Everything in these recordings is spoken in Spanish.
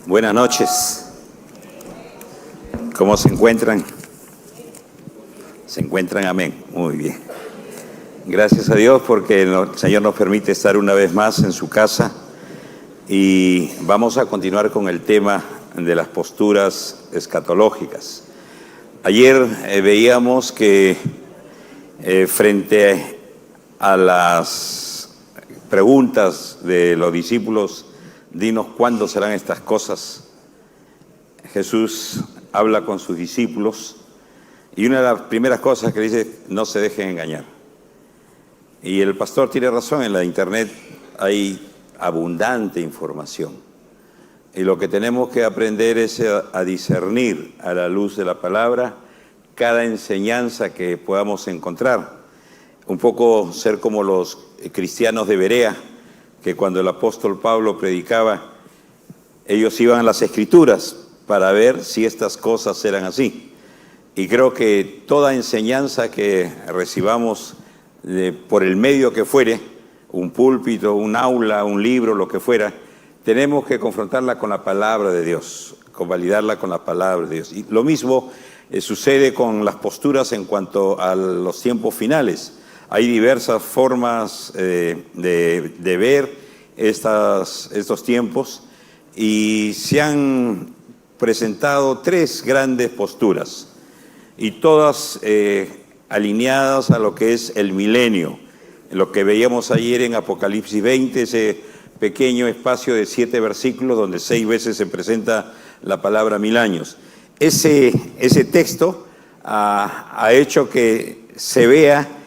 Buenas noches. ¿Cómo se encuentran? ¿Se encuentran? Amén. Muy bien. Gracias a Dios porque el Señor nos permite estar una vez más en su casa y vamos a continuar con el tema de las posturas escatológicas. Ayer veíamos que frente a las preguntas de los discípulos, dinos cuándo serán estas cosas, Jesús habla con sus discípulos y una de las primeras cosas que dice, no se dejen engañar. Y el pastor tiene razón, en la internet hay abundante información y lo que tenemos que aprender es a discernir a la luz de la palabra cada enseñanza que podamos encontrar. Un poco ser como los cristianos de Berea, que cuando el apóstol Pablo predicaba, ellos iban a las Escrituras para ver si estas cosas eran así. Y creo que toda enseñanza que recibamos por el medio que fuere, un púlpito, un aula, un libro, lo que fuera, tenemos que confrontarla con la palabra de Dios, convalidarla con la palabra de Dios. Y lo mismo sucede con las posturas en cuanto a los tiempos finales. Hay diversas formas de ver estos tiempos y se han presentado tres grandes posturas y todas alineadas a lo que es el milenio. Lo que veíamos ayer en Apocalipsis 20, ese pequeño espacio de 7 versículos donde 6 veces se presenta la palabra 1000 años. Ese texto ha hecho que se vea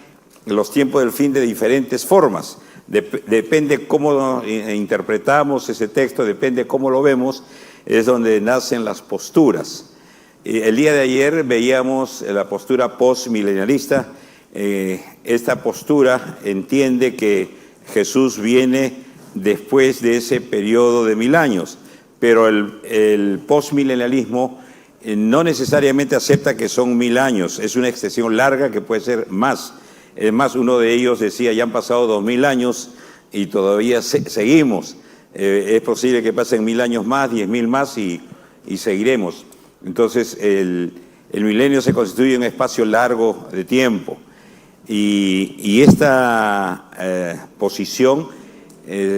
los tiempos del fin de diferentes formas. Depende cómo interpretamos ese texto, depende cómo lo vemos, es donde nacen las posturas. El día de ayer veíamos la postura postmilenialista. Esta postura entiende que Jesús viene después de ese periodo de 1000 años, pero el postmilenialismo no necesariamente acepta que son 1000 años, es una extensión larga que puede ser más. Es más, uno de ellos decía, ya han pasado 2000 años y todavía seguimos. Es posible que pasen 1000 años más, 10.000 más y seguiremos. Entonces, el milenio se constituye en un espacio largo de tiempo. Y esta posición,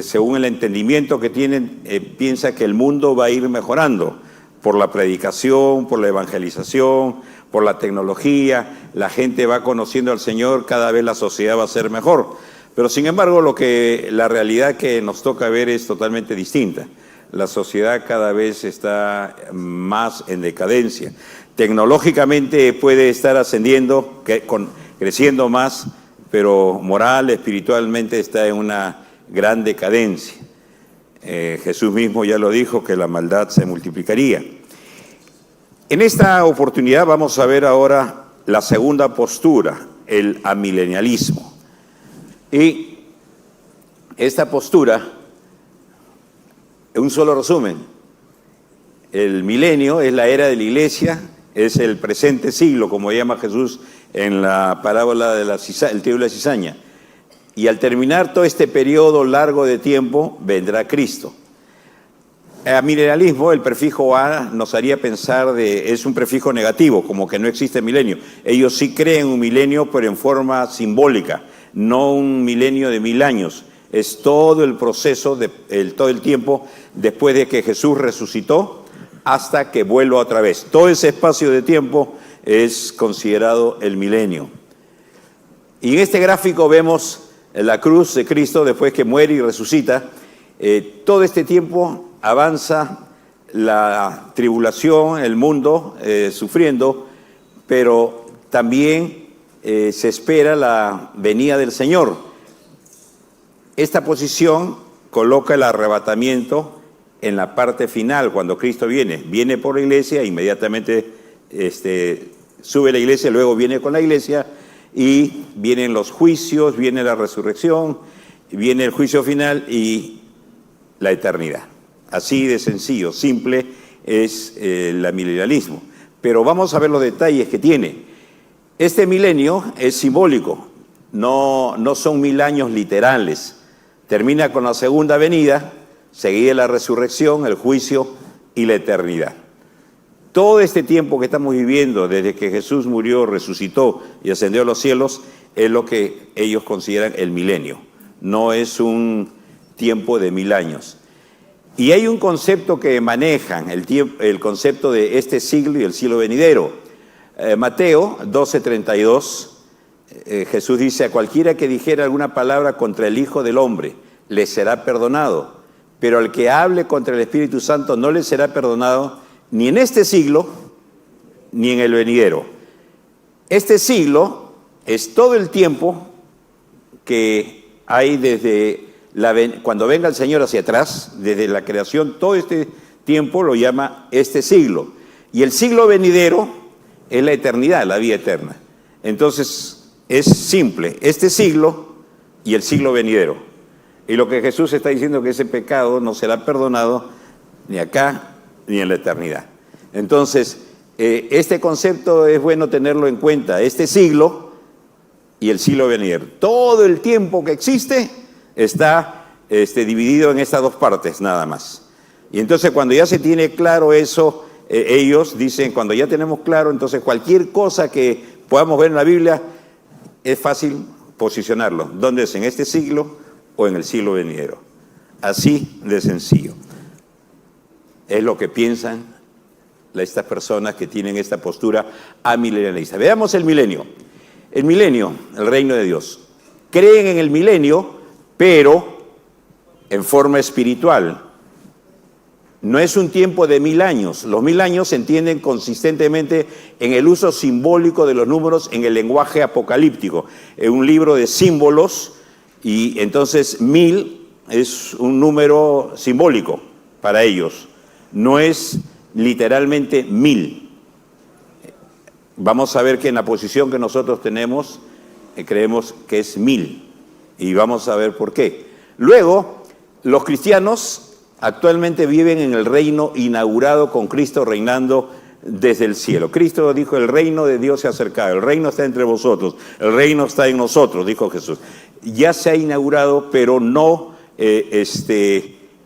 según el entendimiento que tienen, piensa que el mundo va a ir mejorando por la predicación, por la evangelización, por la tecnología, la gente va conociendo al Señor, cada vez la sociedad va a ser mejor. Pero sin embargo, la realidad que nos toca ver es totalmente distinta. La sociedad cada vez está más en decadencia. Tecnológicamente puede estar ascendiendo, creciendo más, pero moral, espiritualmente está en una gran decadencia. Jesús mismo ya lo dijo, que la maldad se multiplicaría. En esta oportunidad vamos a ver ahora la segunda postura, el amilenialismo. Y esta postura, en un solo resumen, el milenio es la era de la iglesia, es el presente siglo, como llama Jesús en la parábola del trigo y la cizaña. Y al terminar todo este periodo largo de tiempo, vendrá Cristo. Amilenialismo, el prefijo a nos haría pensar es un prefijo negativo, como que no existe milenio. Ellos sí creen un milenio, pero en forma simbólica, no un milenio de 1000 años. Es todo el proceso, todo el tiempo después de que Jesús resucitó hasta que vuelva otra vez. Todo ese espacio de tiempo es considerado el milenio. Y en este gráfico vemos la cruz de Cristo después que muere y resucita. Todo este tiempo avanza la tribulación, el mundo sufriendo, pero también se espera la venida del Señor. Esta posición coloca el arrebatamiento en la parte final, cuando Cristo viene por la iglesia, inmediatamente sube la iglesia, luego viene con la iglesia y vienen los juicios, viene la resurrección, viene el juicio final y la eternidad. Así de sencillo, simple es el amilenialismo. Pero vamos a ver los detalles que tiene. Este milenio es simbólico, no son 1000 años literales. Termina con la segunda venida, seguida la resurrección, el juicio y la eternidad. Todo este tiempo que estamos viviendo, desde que Jesús murió, resucitó y ascendió a los cielos, es lo que ellos consideran el milenio. No es un tiempo de 1000 años. Y hay un concepto que manejan, el concepto de este siglo y el siglo venidero. Mateo 12:32, Jesús dice: a cualquiera que dijera alguna palabra contra el Hijo del Hombre, le será perdonado. Pero al que hable contra el Espíritu Santo no le será perdonado ni en este siglo, ni en el venidero. Este siglo es todo el tiempo que hay desde cuando venga el Señor hacia atrás, desde la creación, todo este tiempo lo llama este siglo. Y el siglo venidero es la eternidad, la vida eterna. Entonces, es simple, este siglo y el siglo venidero. Y lo que Jesús está diciendo es que ese pecado no será perdonado ni acá ni en la eternidad. Entonces, este concepto es bueno tenerlo en cuenta, este siglo y el siglo venidero. Todo el tiempo que existe está dividido en estas dos partes nada más. Y entonces cuando ya se tiene claro eso, ellos dicen, cuando ya tenemos claro, entonces cualquier cosa que podamos ver en la Biblia, es fácil posicionarlo. ¿Dónde es? ¿En este siglo o en el siglo venidero? Así de sencillo. Es lo que piensan estas personas que tienen esta postura amilenialista. Veamos el milenio. El milenio, el reino de Dios. Creen en el milenio, pero en forma espiritual. No es un tiempo de 1000 años. Los 1000 años se entienden consistentemente en el uso simbólico de los números en el lenguaje apocalíptico. En un libro de símbolos, y entonces 1000 es un número simbólico para ellos. No es literalmente 1000. Vamos a ver que en la posición que nosotros tenemos, creemos que es 1000. Y vamos a ver por qué. Luego, los cristianos actualmente viven en el reino inaugurado con Cristo reinando desde el cielo. Cristo dijo: el reino de Dios se ha acercado, el reino está entre vosotros, el reino está en nosotros, dijo Jesús. Ya se ha inaugurado, pero no,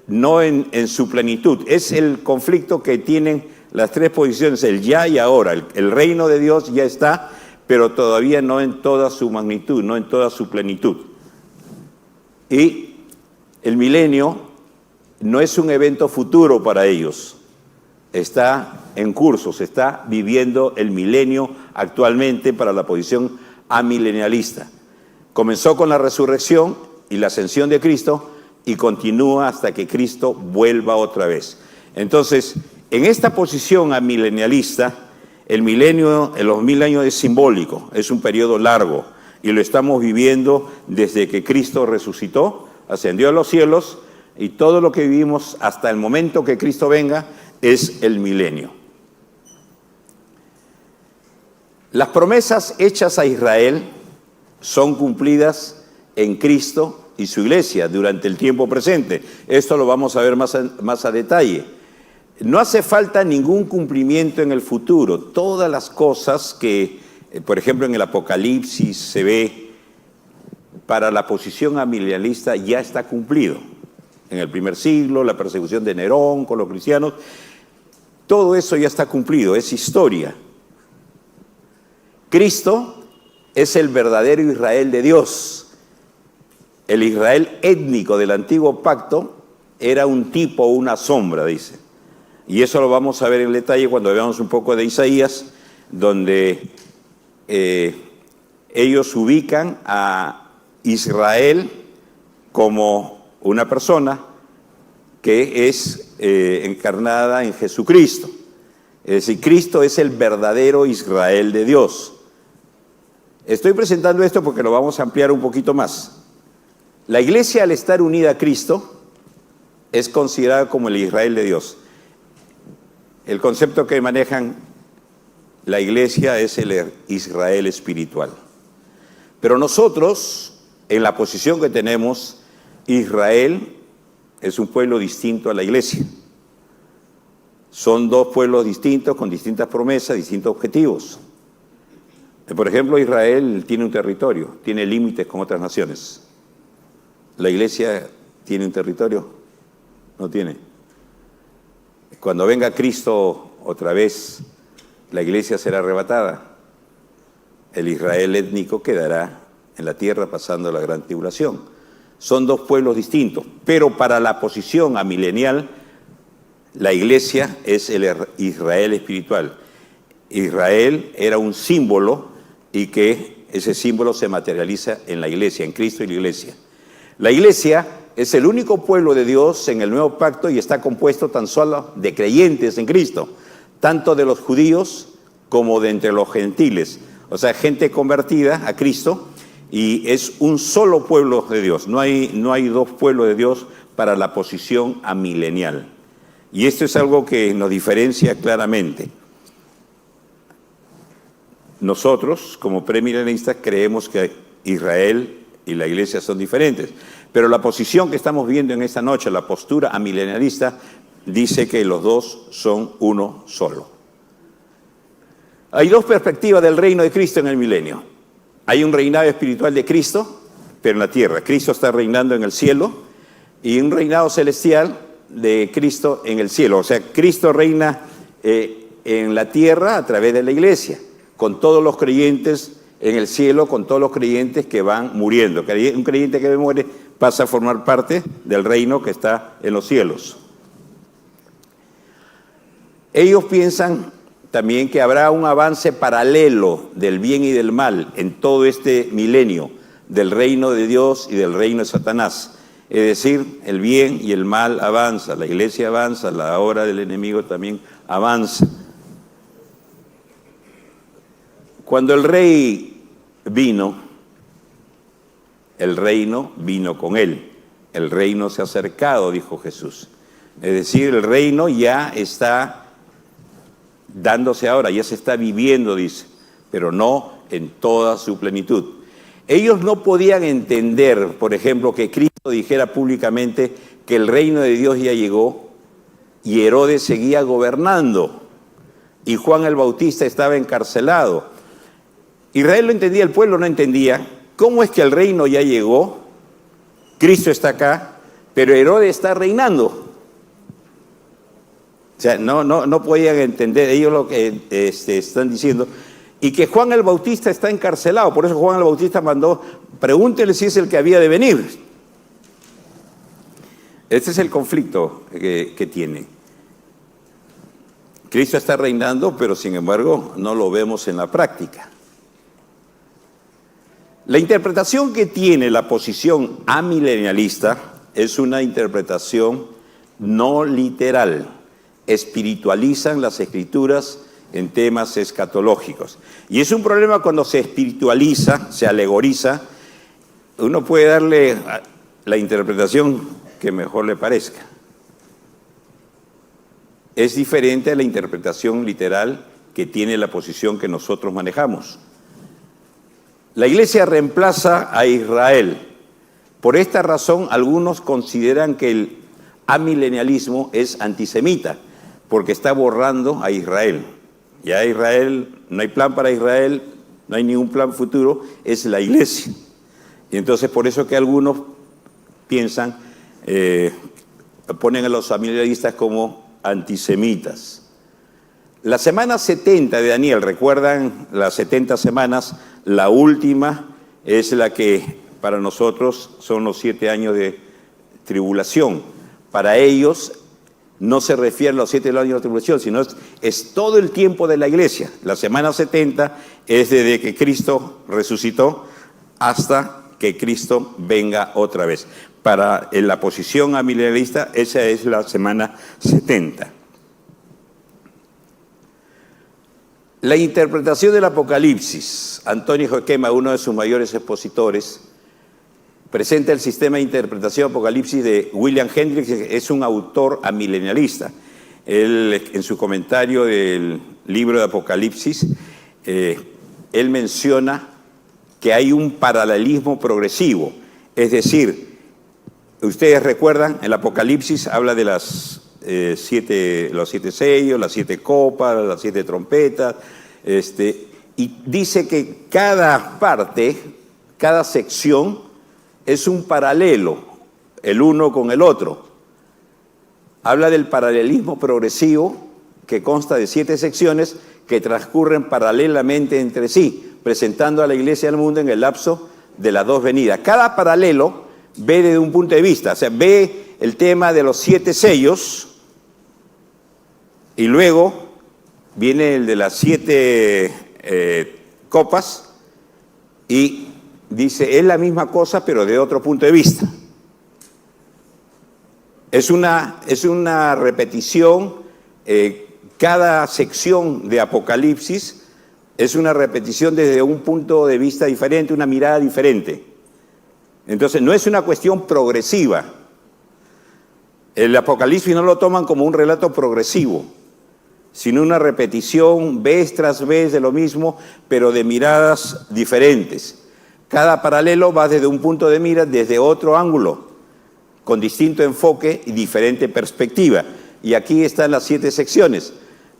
no en su plenitud. Es el conflicto que tienen las tres posiciones, el ya y ahora. El reino de Dios ya está, pero todavía no en toda su magnitud, no en toda su plenitud. Y el milenio no es un evento futuro para ellos, está en curso, se está viviendo el milenio actualmente para la posición amilenialista. Comenzó con la resurrección y la ascensión de Cristo y continúa hasta que Cristo vuelva otra vez. Entonces, en esta posición amilenialista, el milenio, en los 1000 años es simbólico, es un periodo largo y lo estamos viviendo desde que Cristo resucitó, ascendió a los cielos, y todo lo que vivimos hasta el momento que Cristo venga es el milenio. Las promesas hechas a Israel son cumplidas en Cristo y su iglesia durante el tiempo presente. Esto lo vamos a ver más a detalle. No hace falta ningún cumplimiento en el futuro. Todas las cosas que, por ejemplo, en el Apocalipsis se ve para la posición amilenialista ya está cumplido. En el primer siglo, la persecución de Nerón con los cristianos, todo eso ya está cumplido, es historia. Cristo es el verdadero Israel de Dios. El Israel étnico del antiguo pacto era un tipo, una sombra, dice. Y eso lo vamos a ver en detalle cuando veamos un poco de Isaías, donde ellos ubican a Israel como una persona que es encarnada en Jesucristo. Es decir, Cristo es el verdadero Israel de Dios. Estoy presentando esto porque lo vamos a ampliar un poquito más. La iglesia, al estar unida a Cristo, es considerada como el Israel de Dios. El concepto que manejan la iglesia es el Israel espiritual. Pero nosotros, en la posición que tenemos, Israel es un pueblo distinto a la iglesia. Son dos pueblos distintos, con distintas promesas, distintos objetivos. Por ejemplo, Israel tiene un territorio, tiene límites con otras naciones. ¿La iglesia tiene un territorio? No tiene. Cuando venga Cristo otra vez, la iglesia será arrebatada. El Israel étnico quedará en la tierra pasando la gran tribulación. Son dos pueblos distintos, pero para la posición amilenial, la iglesia es el Israel espiritual. Israel era un símbolo y que ese símbolo se materializa en la iglesia, en Cristo y la iglesia. La iglesia es el único pueblo de Dios en el nuevo pacto y está compuesto tan solo de creyentes en Cristo, tanto de los judíos como de entre los gentiles. O sea, gente convertida a Cristo, y es un solo pueblo de Dios. No hay dos pueblos de Dios para la posición amilenial. Y esto es algo que nos diferencia claramente. Nosotros, como premilenistas, creemos que Israel y la iglesia son diferentes. Pero la posición que estamos viendo en esta noche, la postura amilenialista, dice que los dos son uno solo. Hay dos perspectivas del reino de Cristo en el milenio. Hay un reinado espiritual de Cristo, pero en la tierra. Cristo está reinando en el cielo, y un reinado celestial de Cristo en el cielo. O sea, Cristo reina en la tierra a través de la iglesia, con todos los creyentes en el cielo, con todos los creyentes que van muriendo. Un creyente que muere pasa a formar parte del reino que está en los cielos. Ellos piensan también que habrá un avance paralelo del bien y del mal en todo este milenio, del reino de Dios y del reino de Satanás. Es decir, el bien y el mal avanza, la iglesia avanza, la obra del enemigo también avanza. Cuando el rey vino, el reino vino con él. El reino se ha acercado, dijo Jesús. Es decir, el reino ya está dándose ahora, ya se está viviendo, dice, pero no en toda su plenitud. Ellos no podían entender, por ejemplo, que Cristo dijera públicamente que el reino de Dios ya llegó y Herodes seguía gobernando y Juan el Bautista estaba encarcelado. Israel lo entendía, el pueblo no entendía. ¿Cómo es que el reino ya llegó? Cristo está acá, pero Herodes está reinando. O sea, no podían entender ellos lo que están diciendo. Y que Juan el Bautista está encarcelado. Por eso Juan el Bautista mandó, pregúntele si es el que había de venir. Este es el conflicto que tiene. Cristo está reinando, pero sin embargo no lo vemos en la práctica. La interpretación que tiene la posición amilenialista es una interpretación no literal. Espiritualizan las escrituras en temas escatológicos. Y es un problema cuando se espiritualiza, se alegoriza. Uno puede darle la interpretación que mejor le parezca. Es diferente a la interpretación literal que tiene la posición que nosotros manejamos. La iglesia reemplaza a Israel. Por esta razón, algunos consideran que el amilenialismo es antisemita, porque está borrando a Israel. Ya Israel, no hay plan para Israel, no hay ningún plan futuro, es la iglesia. Y entonces por eso que algunos piensan, ponen a los amilenialistas como antisemitas. La semana 70 de Daniel, ¿recuerdan las 70 semanas? La última es la que para nosotros son los 7 años de tribulación. Para ellos no se refiere a los 7 años de tribulación, sino es todo el tiempo de la iglesia. La semana 70 es desde que Cristo resucitó hasta que Cristo venga otra vez. Para la posición amilenialista, esa es la semana 70. La interpretación del Apocalipsis. Antonio Joquema, uno de sus mayores expositores, presenta el sistema de interpretación Apocalipsis de William Hendricks, es un autor amilenialista. Él, en su comentario del libro de Apocalipsis, él menciona que hay un paralelismo progresivo. Es decir, ustedes recuerdan, el Apocalipsis habla de los 7 sellos, las 7 copas, las 7 trompetas, y dice que cada parte, cada sección, es un paralelo, el uno con el otro. habla del paralelismo progresivo que consta de 7 secciones que transcurren paralelamente entre sí, presentando a la iglesia del mundo en el lapso de las 2 venidas. Cada paralelo ve desde un punto de vista, o sea, ve el tema de los 7 sellos y luego viene el de las 7 copas y dice, es la misma cosa pero de otro punto de vista. Es una repetición, cada sección de Apocalipsis es una repetición desde un punto de vista diferente, una mirada diferente. Entonces no es una cuestión progresiva. El Apocalipsis no lo toman como un relato progresivo, sino una repetición vez tras vez de lo mismo, pero de miradas diferentes. Cada paralelo va desde un punto de mira, desde otro ángulo, con distinto enfoque y diferente perspectiva. Y aquí están las 7 secciones.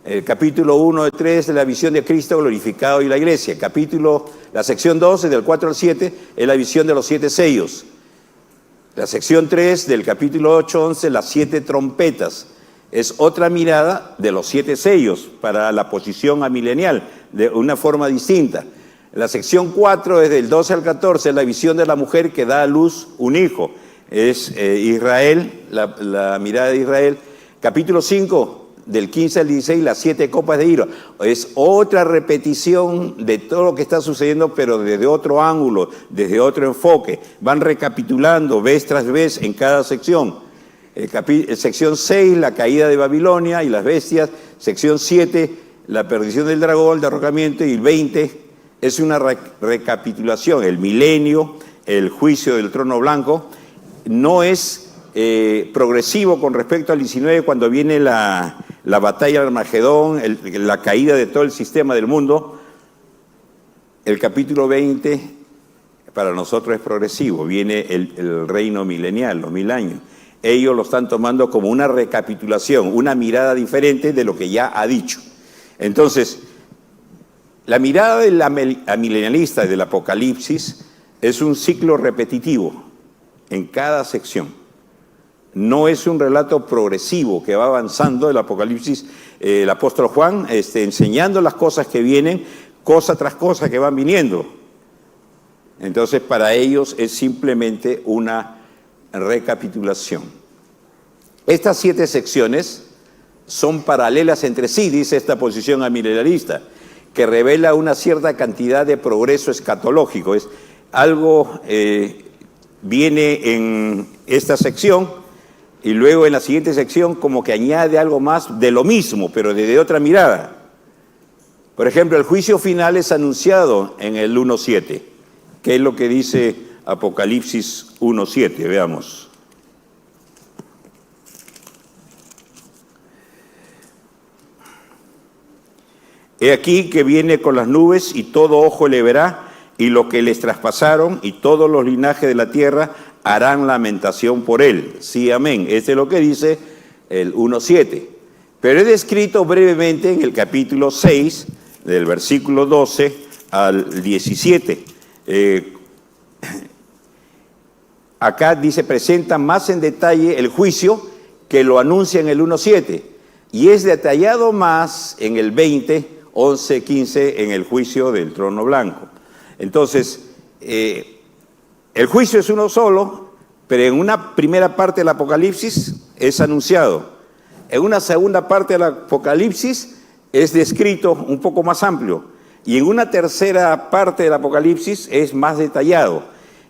El capítulo 1 de 3 de la visión de Cristo glorificado y la iglesia. La sección 12 del 4 al 7 es la visión de los 7 sellos. La sección 3 del capítulo 8 11, las 7 trompetas. Es otra mirada de los 7 sellos para la posición amilenial, de una forma distinta. La sección 4 es del 12 al 14, es la visión de la mujer que da a luz un hijo. Es Israel, la mirada de Israel. Capítulo 5, del 15 al 16, las 7 copas de ira. Es otra repetición de todo lo que está sucediendo, pero desde otro ángulo, desde otro enfoque. Van recapitulando vez tras vez en cada sección. Sección 6, la caída de Babilonia y las bestias. Sección 7, la perdición del dragón, el derrocamiento. Y el 20 es una recapitulación, el milenio, el juicio del trono blanco. No es progresivo con respecto al 19, cuando viene la batalla de Armagedón, la caída de todo el sistema del mundo. El capítulo 20 para nosotros es progresivo, viene el reino milenial, los 1000 años. Ellos lo están tomando como una recapitulación, una mirada diferente de lo que ya ha dicho. Entonces, la mirada del amilenialista del Apocalipsis es un ciclo repetitivo en cada sección. No es un relato progresivo que va avanzando el Apocalipsis, el apóstol Juan, enseñando las cosas que vienen, cosa tras cosa que van viniendo. Entonces, para ellos es simplemente una recapitulación. Estas 7 secciones son paralelas entre sí, dice esta posición amilenialista, que revela una cierta cantidad de progreso escatológico. Es algo viene en esta sección y luego en la siguiente sección como que añade algo más de lo mismo, pero desde otra mirada. Por ejemplo, el juicio final es anunciado en el 1.7. ¿Qué es lo que dice Apocalipsis 1.7? Veamos. He aquí que viene con las nubes y todo ojo le verá, y lo que les traspasaron y todos los linajes de la tierra harán lamentación por él. Sí, amén. Este es lo que dice el 1.7. Pero he descrito brevemente en el capítulo 6, del versículo 12 al 17. Acá dice, presenta más en detalle el juicio que lo anuncia en el 1.7. Y es detallado más en el 20, 11, 15, en el juicio del trono blanco. Entonces, el juicio es uno solo, pero en una primera parte del Apocalipsis es anunciado. En una segunda parte del Apocalipsis es descrito un poco más amplio. Y en una tercera parte del Apocalipsis es más detallado.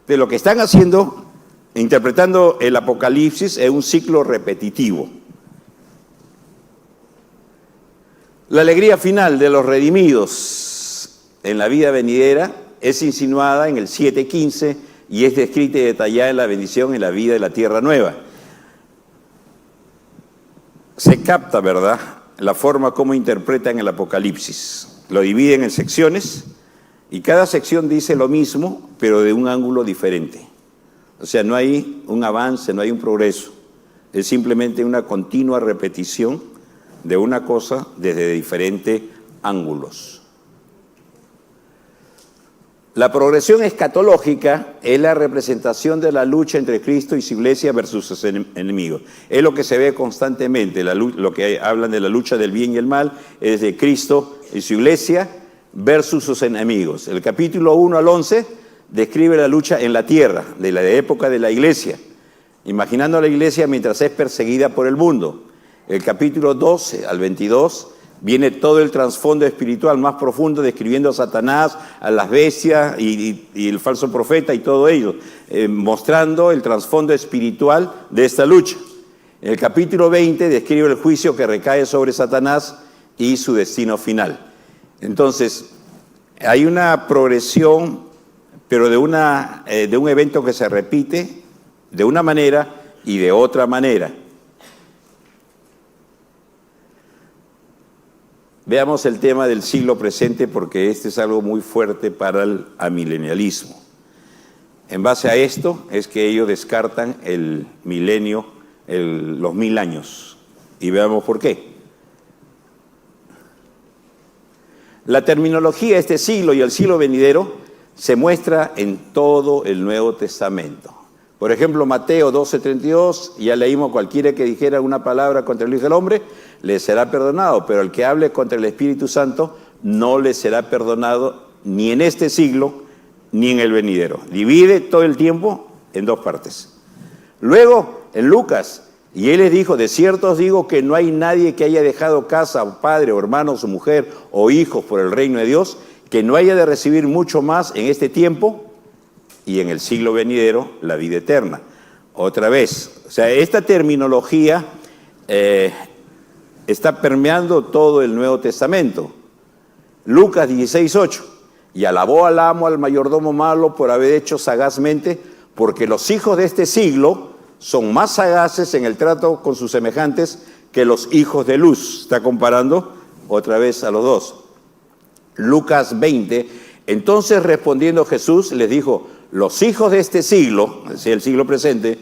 De lo que están haciendo, interpretando el Apocalipsis, es un ciclo repetitivo. La alegría final de los redimidos en la vida venidera es insinuada en el 7.15 y es descrita y detallada en la bendición en la vida de la tierra nueva. Se capta, ¿verdad?, la forma como interpretan el Apocalipsis. Lo dividen en secciones y cada sección dice lo mismo, pero de un ángulo diferente. O sea, no hay un avance, no hay un progreso. Es simplemente una continua repetición de una cosa desde diferentes ángulos. La progresión escatológica es la representación de la lucha entre Cristo y su iglesia versus sus enemigos. Es lo que se ve constantemente, lo que hablan de la lucha del bien y el mal, es de Cristo y su iglesia versus sus enemigos. El capítulo 1 al 11 describe la lucha en la tierra, de la época de la iglesia, imaginando a la iglesia mientras es perseguida por el mundo. El capítulo 12 al 22 viene todo el trasfondo espiritual más profundo, describiendo a Satanás, a las bestias y el falso profeta y todo ello, mostrando el trasfondo espiritual de esta lucha. En el capítulo 20 describe el juicio que recae sobre Satanás y su destino final. Entonces, hay una progresión, pero de un evento que se repite de una manera y de otra manera. Veamos el tema del siglo presente, porque este es algo muy fuerte para el amilenialismo. En base a esto es que ellos descartan el milenio, los 1000 años. Y veamos por qué. La terminología de este siglo y el siglo venidero se muestra en todo el Nuevo Testamento. Por ejemplo, Mateo 12:32, ya leímos: cualquiera que dijera una palabra contra el Hijo del Hombre, le será perdonado, pero el que hable contra el Espíritu Santo no le será perdonado ni en este siglo ni en el venidero. Divide todo el tiempo en dos partes. Luego, en Lucas, y él les dijo: de cierto os digo que no hay nadie que haya dejado casa, o padre, o hermanos, o mujer, o hijos por el reino de Dios, que no haya de recibir mucho más en este tiempo y en el siglo venidero la vida eterna. Otra vez, o sea, esta terminología está permeando todo el Nuevo Testamento. Lucas 16:8, y alabó al amo, al mayordomo malo, por haber hecho sagazmente, porque los hijos de este siglo son más sagaces en el trato con sus semejantes que los hijos de luz. Está comparando otra vez a los dos. Lucas 20, entonces respondiendo Jesús les dijo: los hijos de este siglo, es decir, el siglo presente,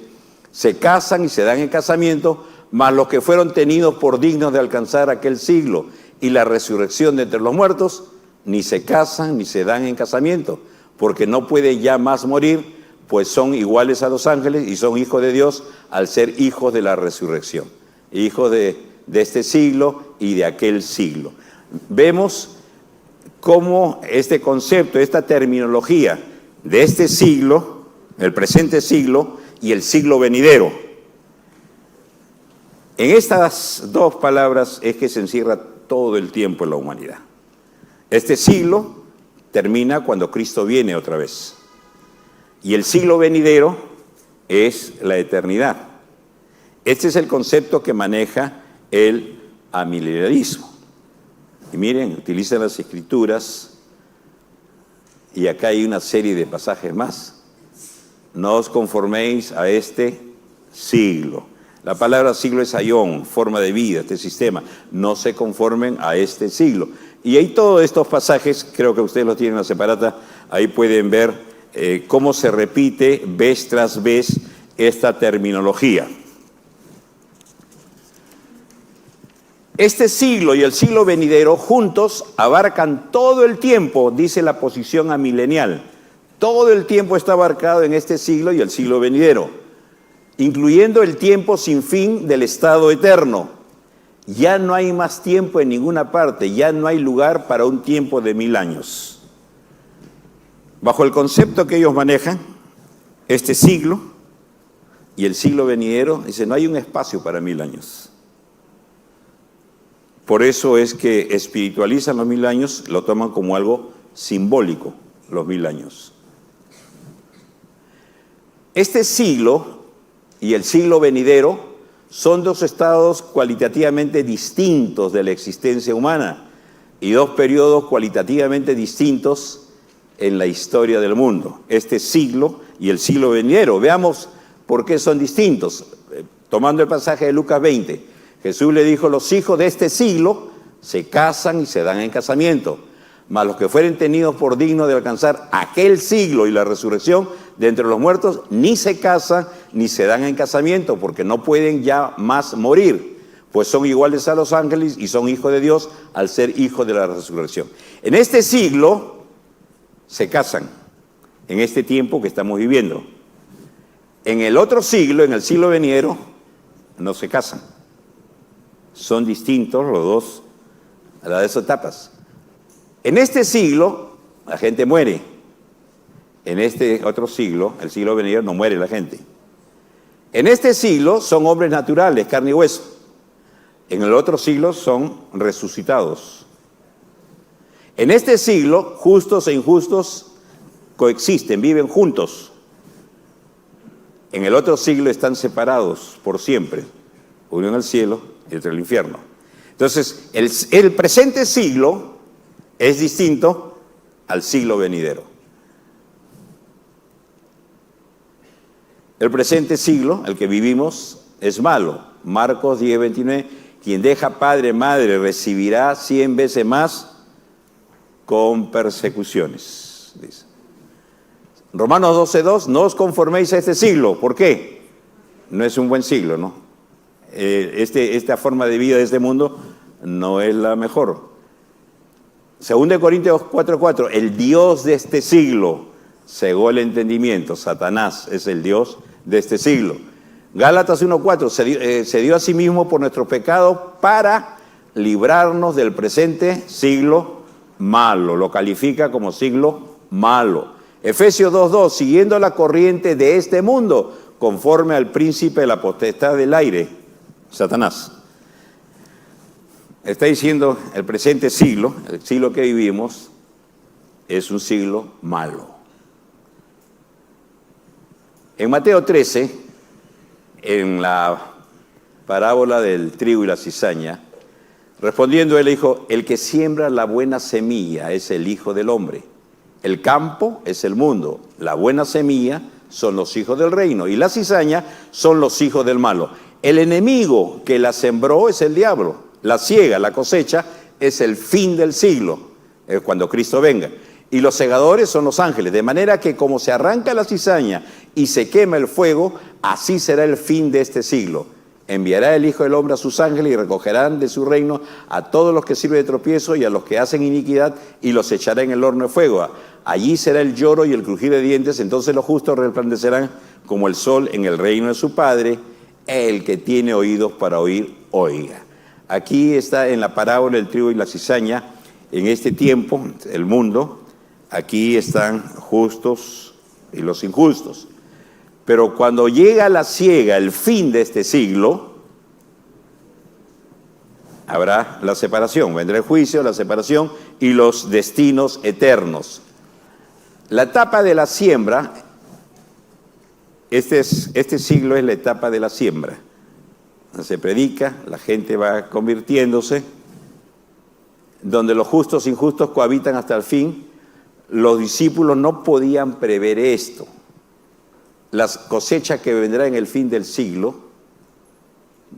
se casan y se dan en casamiento, mas los que fueron tenidos por dignos de alcanzar aquel siglo y la resurrección de entre los muertos, ni se casan ni se dan en casamiento, porque no pueden ya más morir, pues son iguales a los ángeles y son hijos de Dios al ser hijos de la resurrección, hijos de este siglo y de aquel siglo. Vemos cómo este concepto, esta terminología de este siglo, el presente siglo y el siglo venidero, en estas dos palabras es que se encierra todo el tiempo en la humanidad. Este siglo termina cuando Cristo viene otra vez. Y el siglo venidero es la eternidad. Este es el concepto que maneja el amilenialismo. Y miren, utilizan las escrituras, y acá hay una serie de pasajes más. No os conforméis a este siglo. La palabra siglo es aión, forma de vida, este sistema. No se conformen a este siglo. Y hay todos estos pasajes, creo que ustedes los tienen en la separata, ahí pueden ver cómo se repite vez tras vez esta terminología. Este siglo y el siglo venidero juntos abarcan todo el tiempo, dice la posición amilenial. Todo el tiempo está abarcado en este siglo y el siglo venidero, incluyendo el tiempo sin fin del estado eterno. Ya no hay más tiempo en ninguna parte, ya no hay lugar para un tiempo de 1000 años. Bajo el concepto que ellos manejan, este siglo y el siglo venidero, dice, no hay un espacio para 1000 años. Por eso es que espiritualizan los 1000 años, lo toman como algo simbólico, los 1000 años. Este siglo y el siglo venidero son dos estados cualitativamente distintos de la existencia humana y dos periodos cualitativamente distintos en la historia del mundo. Este siglo y el siglo venidero. Veamos por qué son distintos. Tomando el pasaje de Lucas 20, Jesús le dijo: los hijos de este siglo se casan y se dan en casamiento, mas los que fueren tenidos por dignos de alcanzar aquel siglo y la resurrección de entre los muertos, ni se casan ni se dan en casamiento, porque no pueden ya más morir, pues son iguales a los ángeles y son hijos de Dios al ser hijos de la resurrección. En este siglo se casan en este tiempo que estamos viviendo. En el otro siglo, en el siglo venidero, no se casan. Son distintos los dos, las dos etapas. En este siglo, la gente muere. En este otro siglo, el siglo venidero, no muere la gente. En este siglo son hombres naturales, carne y hueso. En el otro siglo son resucitados. En este siglo, justos e injustos coexisten, viven juntos. En el otro siglo están separados por siempre, uno en el cielo y otro en el infierno. Entonces, el presente siglo es distinto al siglo venidero. El presente siglo, el que vivimos, es malo. Marcos 10:29, quien deja padre, madre, recibirá 100 veces más con persecuciones, dice. Romanos 12:2, no os conforméis a este siglo. ¿Por qué? No es un buen siglo, ¿no? Esta forma de vida de este mundo no es la mejor. 2 Corintios 4:4, el Dios de este siglo cegó el entendimiento. Satanás es el Dios de este siglo. Gálatas 1:4, se dio a sí mismo por nuestros pecados para librarnos del presente siglo malo. Lo califica como siglo malo. Efesios 2:2, siguiendo la corriente de este mundo, conforme al príncipe de la potestad del aire, Satanás. Está diciendo el presente siglo, el siglo que vivimos, es un siglo malo. En Mateo 13, en la parábola del trigo y la cizaña, respondiendo él dijo, el que siembra la buena semilla es el Hijo del Hombre. El campo es el mundo, la buena semilla son los hijos del reino y la cizaña son los hijos del malo. El enemigo que la sembró es el diablo, la siega, la cosecha es el fin del siglo, cuando Cristo venga. Y los segadores son los ángeles, de manera que como se arranca la cizaña y se quema el fuego, así será el fin de este siglo. Enviará el Hijo del Hombre a sus ángeles y recogerán de su reino a todos los que sirven de tropiezo y a los que hacen iniquidad y los echará en el horno de fuego. Allí será el lloro y el crujir de dientes, entonces los justos resplandecerán como el sol en el reino de su Padre. El que tiene oídos para oír, oiga. Aquí está en la parábola del trigo y la cizaña, en este tiempo, el mundo, aquí están justos y los injustos. Pero cuando llega la siega, el fin de este siglo, habrá la separación, vendrá el juicio, la separación y los destinos eternos. La etapa de la siembra, este siglo es la etapa de la siembra. Se predica, la gente va convirtiéndose, donde los justos e injustos cohabitan hasta el fin. Los discípulos no podían prever esto. La cosecha que vendrá en el fin del siglo,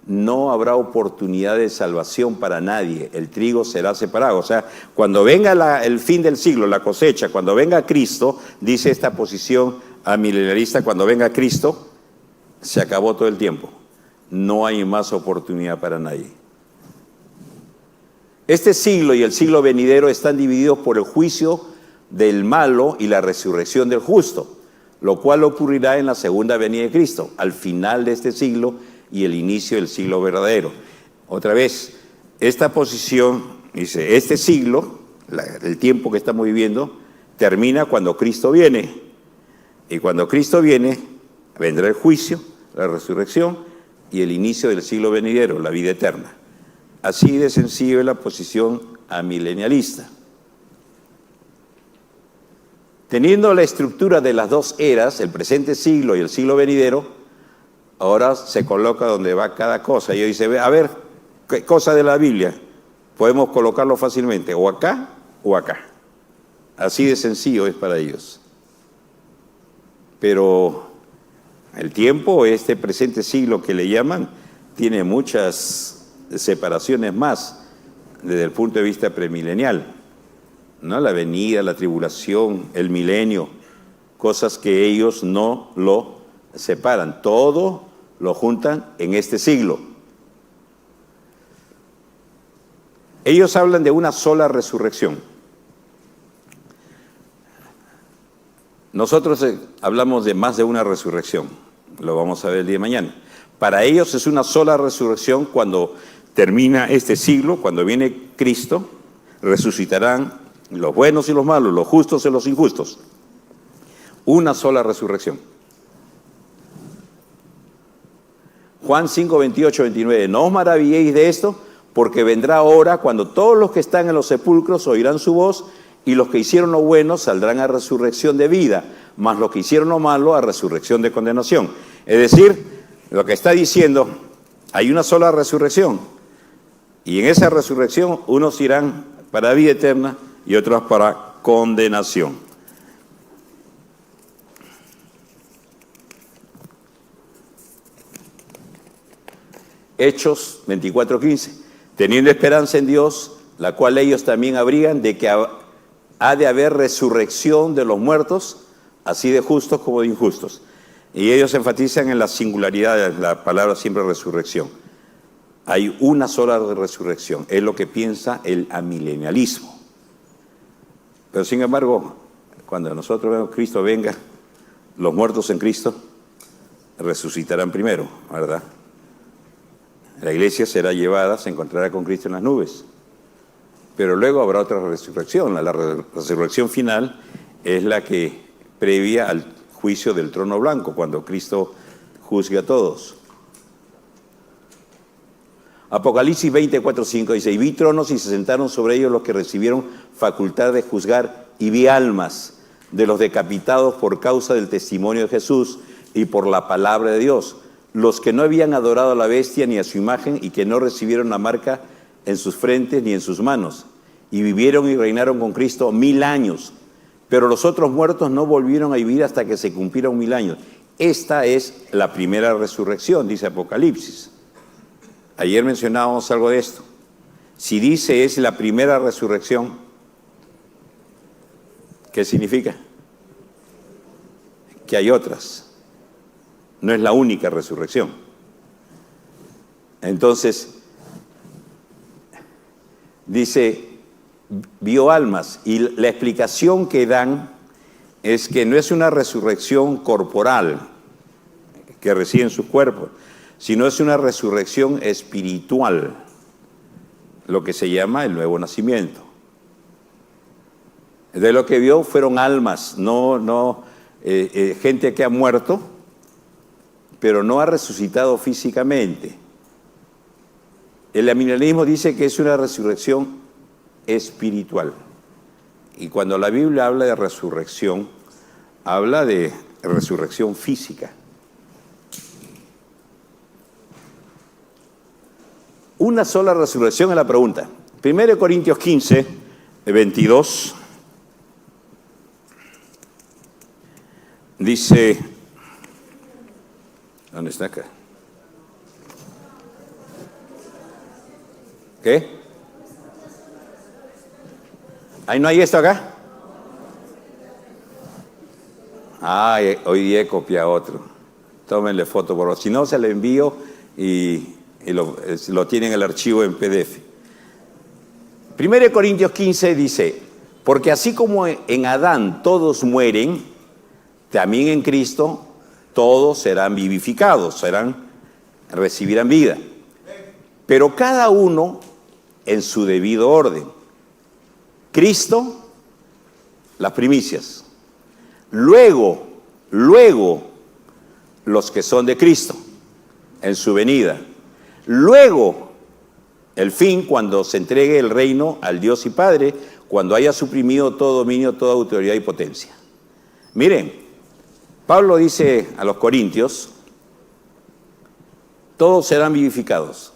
no habrá oportunidad de salvación para nadie. El trigo será separado. O sea, cuando venga el fin del siglo, la cosecha, cuando venga Cristo, dice esta posición amilenialista, cuando venga Cristo, se acabó todo el tiempo. No hay más oportunidad para nadie. Este siglo y el siglo venidero están divididos por el juicio del malo y la resurrección del justo, lo cual ocurrirá en la segunda venida de Cristo, al final de este siglo y el inicio del siglo verdadero. Otra vez, esta posición dice, este siglo, el tiempo que estamos viviendo, termina cuando Cristo viene. Y cuando Cristo viene, vendrá el juicio, la resurrección y el inicio del siglo venidero, la vida eterna. Así de sencillo es la posición amilenialista. Teniendo la estructura de las dos eras, el presente siglo y el siglo venidero, ahora se coloca donde va cada cosa. Y dice, a ver, ¿qué cosa de la Biblia? Podemos colocarlo fácilmente, o acá o acá. Así de sencillo es para ellos. Pero el tiempo, este presente siglo que le llaman, tiene muchas separaciones más desde el punto de vista premilenial, ¿no? La venida, la tribulación, el milenio, cosas que ellos no lo separan, todo lo juntan en este siglo. Ellos hablan de una sola resurrección. Nosotros hablamos de más de una resurrección, lo vamos a ver el día de mañana. Para ellos es una sola resurrección cuando termina este siglo, cuando viene Cristo, resucitarán los buenos y los malos, los justos y los injustos. Una sola resurrección. Juan 5, 28, 29. No os maravilléis de esto, porque vendrá hora cuando todos los que están en los sepulcros oirán su voz, y los que hicieron lo bueno saldrán a resurrección de vida, mas los que hicieron lo malo a resurrección de condenación. Es decir, lo que está diciendo, hay una sola resurrección, y en esa resurrección unos irán para vida eterna y otros para condenación. Hechos 24:15. Teniendo esperanza en Dios, la cual ellos también habrían de que ha de haber resurrección de los muertos, así de justos como de injustos. Y ellos enfatizan en la singularidad de la palabra siempre resurrección. Hay una sola resurrección, es lo que piensa el amilenialismo. Pero sin embargo, cuando nosotros vemos que Cristo venga, los muertos en Cristo resucitarán primero, ¿verdad? La iglesia será llevada, se encontrará con Cristo en las nubes. Pero luego habrá otra resurrección. La resurrección final es la que previa al juicio del trono blanco, cuando Cristo juzgue a todos. Apocalipsis 24:5 dice: y vi tronos y se sentaron sobre ellos los que recibieron facultad de juzgar, y vi almas de los decapitados por causa del testimonio de Jesús y por la palabra de Dios, los que no habían adorado a la bestia ni a su imagen y que no recibieron la marca en sus frentes ni en sus manos, y vivieron y reinaron con Cristo 1000 años. Pero los otros muertos no volvieron a vivir hasta que se cumplieron 1000 años. Esta es la primera resurrección, dice Apocalipsis. Ayer mencionábamos algo de esto. Si dice es la primera resurrección, ¿qué significa? Que hay otras. No es la única resurrección. Entonces, dice, vio almas, y la explicación que dan es que no es una resurrección corporal que reciben sus cuerpos, sino es una resurrección espiritual, lo que se llama el nuevo nacimiento. De lo que vio fueron almas, no gente que ha muerto, pero no ha resucitado físicamente. El amilenialismo dice que es una resurrección espiritual. Y cuando la Biblia habla de resurrección, habla de resurrección física. Una sola resurrección es la pregunta. 1 Corintios 15, 22, dice, ¿dónde está acá? ¿Qué? ¿Ahí no hay esto acá? Hoy día he copiado otro. Tómenle foto, por favor. Si no, se lo envío y lo tienen en el archivo en PDF. 1 Corintios 15 dice, porque así como en Adán todos mueren, también en Cristo todos serán vivificados, recibirán vida. Pero cada uno en su debido orden. Cristo, las primicias. Luego, los que son de Cristo, en su venida. Luego, el fin, cuando se entregue el reino al Dios y Padre, cuando haya suprimido todo dominio, toda autoridad y potencia. Miren, Pablo dice a los corintios, todos serán vivificados,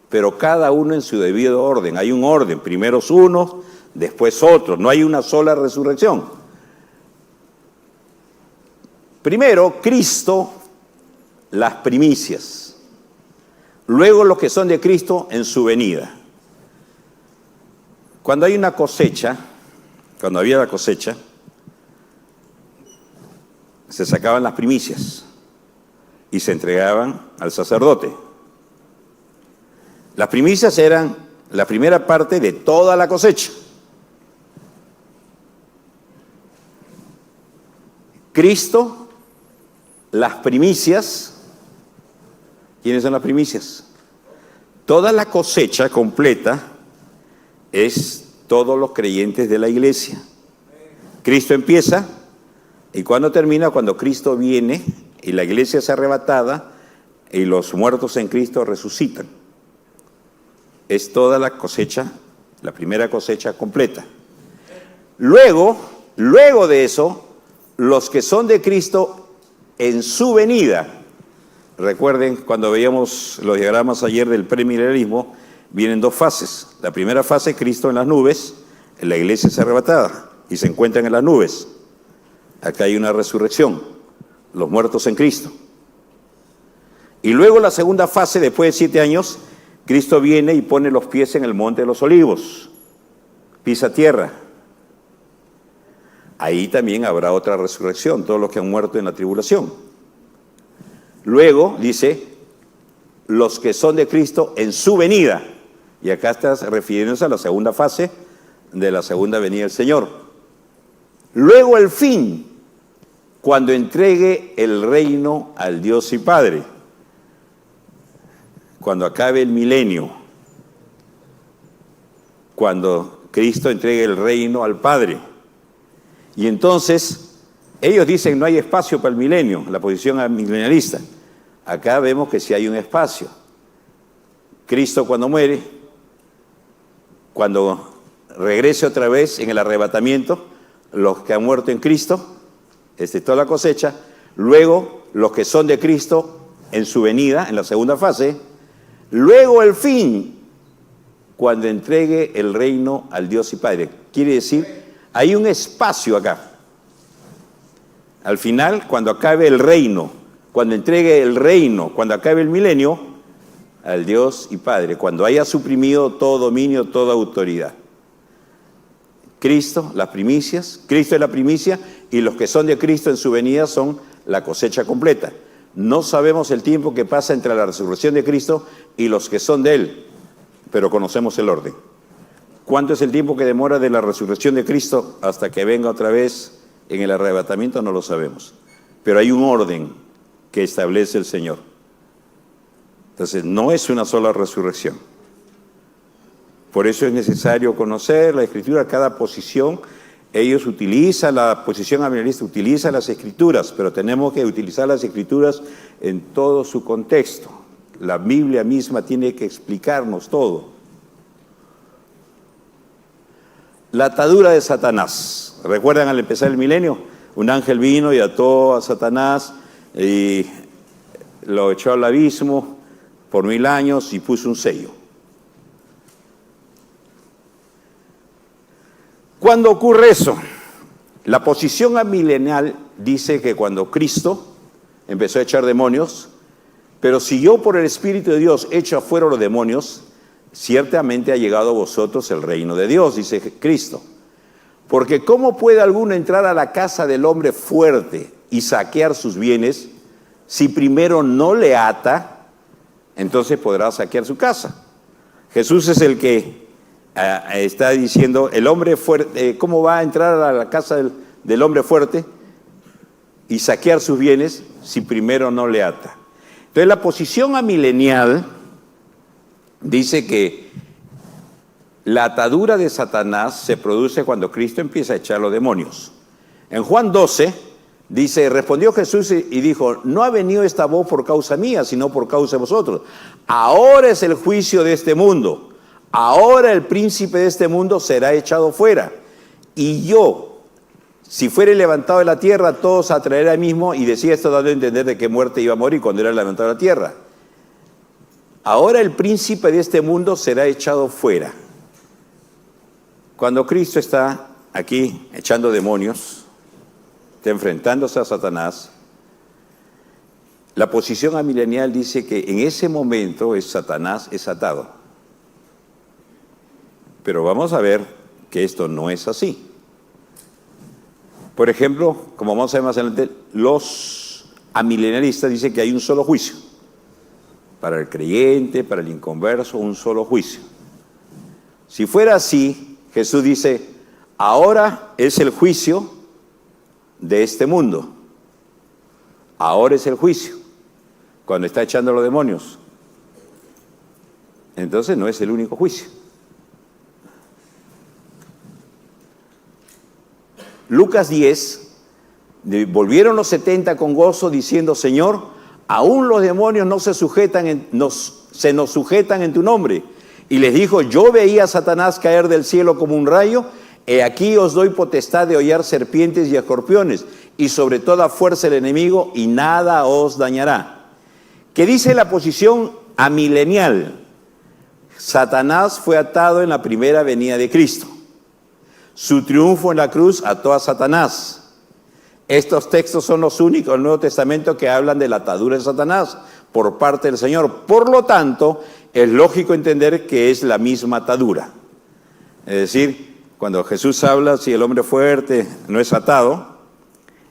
pero cada uno en su debido orden. Hay un orden, primero unos, después otros, no hay una sola resurrección. Primero, Cristo, las primicias. Luego los que son de Cristo en su venida. Cuando hay una cosecha, cuando había la cosecha, se sacaban las primicias y se entregaban al sacerdote. Las primicias eran la primera parte de toda la cosecha. Cristo, las primicias. ¿Quiénes son las primicias? Toda la cosecha completa es todos los creyentes de la iglesia. Cristo empieza, y ¿cuándo termina? Cuando Cristo viene y la iglesia es arrebatada y los muertos en Cristo resucitan. Es toda la cosecha, la primera cosecha completa. Luego de eso, los que son de Cristo en su venida. Recuerden, cuando veíamos los diagramas ayer del premilenialismo, vienen dos fases. La primera fase, Cristo en las nubes, la iglesia es arrebatada y se encuentran en las nubes. Acá hay una resurrección, los muertos en Cristo. Y luego la segunda fase, después de 7 años, Cristo viene y pone los pies en el monte de los olivos, pisa tierra. Ahí también habrá otra resurrección, todos los que han muerto en la tribulación. Luego dice, los que son de Cristo en su venida. Y acá estás refiriéndose a la segunda fase de la segunda venida del Señor. Luego el fin, cuando entregue el reino al Dios y Padre. Cuando acabe el milenio. Cuando Cristo entregue el reino al Padre. Y entonces, ellos dicen no hay espacio para el milenio, la posición milenialista. Acá vemos que sí hay un espacio. Cristo cuando muere, cuando regrese otra vez en el arrebatamiento, los que han muerto en Cristo, toda la cosecha, luego los que son de Cristo en su venida, en la segunda fase, luego el fin, cuando entregue el reino al Dios y Padre. Quiere decir, hay un espacio acá. Al final, cuando acabe el reino, cuando entregue el reino, cuando acabe el milenio, al Dios y Padre, cuando haya suprimido todo dominio, toda autoridad. Cristo, las primicias, Cristo es la primicia, y los que son de Cristo en su venida son la cosecha completa. No sabemos el tiempo que pasa entre la resurrección de Cristo y los que son de Él, pero conocemos el orden. ¿Cuánto es el tiempo que demora de la resurrección de Cristo hasta que venga otra vez en el arrebatamiento? No lo sabemos. Pero hay un orden que establece el Señor. Entonces, no es una sola resurrección. Por eso es necesario conocer la Escritura, cada posición. Ellos utilizan, la posición amillenista utiliza las Escrituras, pero tenemos que utilizar las Escrituras en todo su contexto. La Biblia misma tiene que explicarnos todo. La atadura de Satanás. ¿Recuerdan al empezar el milenio? Un ángel vino y ató a Satanás y lo echó al abismo por 1000 años y puso un sello. ¿Cuándo ocurre eso? La posición amilenial dice que cuando Cristo empezó a echar demonios, pero si yo por el Espíritu de Dios echo afuera los demonios, ciertamente ha llegado a vosotros el reino de Dios, dice Cristo. Porque ¿cómo puede alguno entrar a la casa del hombre fuerte y saquear sus bienes si primero no le ata? Entonces podrá saquear su casa. Jesús es el que está diciendo, el hombre fuerte, ¿cómo va a entrar a la casa del hombre fuerte y saquear sus bienes si primero no le ata? Entonces la posición amilenial dice que la atadura de Satanás se produce cuando Cristo empieza a echar los demonios. En Juan 12 dice, respondió Jesús y dijo, no ha venido esta voz por causa mía, sino por causa de vosotros. Ahora es el juicio de este mundo. Ahora el príncipe de este mundo será echado fuera. Y yo, si fuere levantado de la tierra, todos atraerá a mí mismo. Y decía esto dando a entender de qué muerte iba a morir cuando era levantado de la tierra. Ahora el príncipe de este mundo será echado fuera. Cuando Cristo está aquí echando demonios, está enfrentándose a Satanás, la posición amilenial dice que en ese momento Satanás es atado. Pero vamos a ver que esto no es así. Por ejemplo, como vamos a ver más adelante, los amilenialistas dicen que hay un solo juicio. Para el creyente, para el inconverso, un solo juicio. Si fuera así, Jesús dice, ahora es el juicio de este mundo. Ahora es el juicio, cuando está echando a los demonios. Entonces no es el único juicio. Lucas 10, volvieron los 70 con gozo diciendo, Señor, aún los demonios no se nos sujetan en tu nombre. Y les dijo, yo veía a Satanás caer del cielo como un rayo, he aquí os doy potestad de hollar serpientes y escorpiones, y sobre toda fuerza del enemigo, y nada os dañará. ¿Qué dice la posición amilenial? Satanás fue atado en la primera venida de Cristo. Su triunfo en la cruz ató a Satanás. Estos textos son los únicos del Nuevo Testamento que hablan de la atadura de Satanás por parte del Señor. Por lo tanto, es lógico entender que es la misma atadura. Es decir, cuando Jesús habla, si el hombre fuerte no es atado,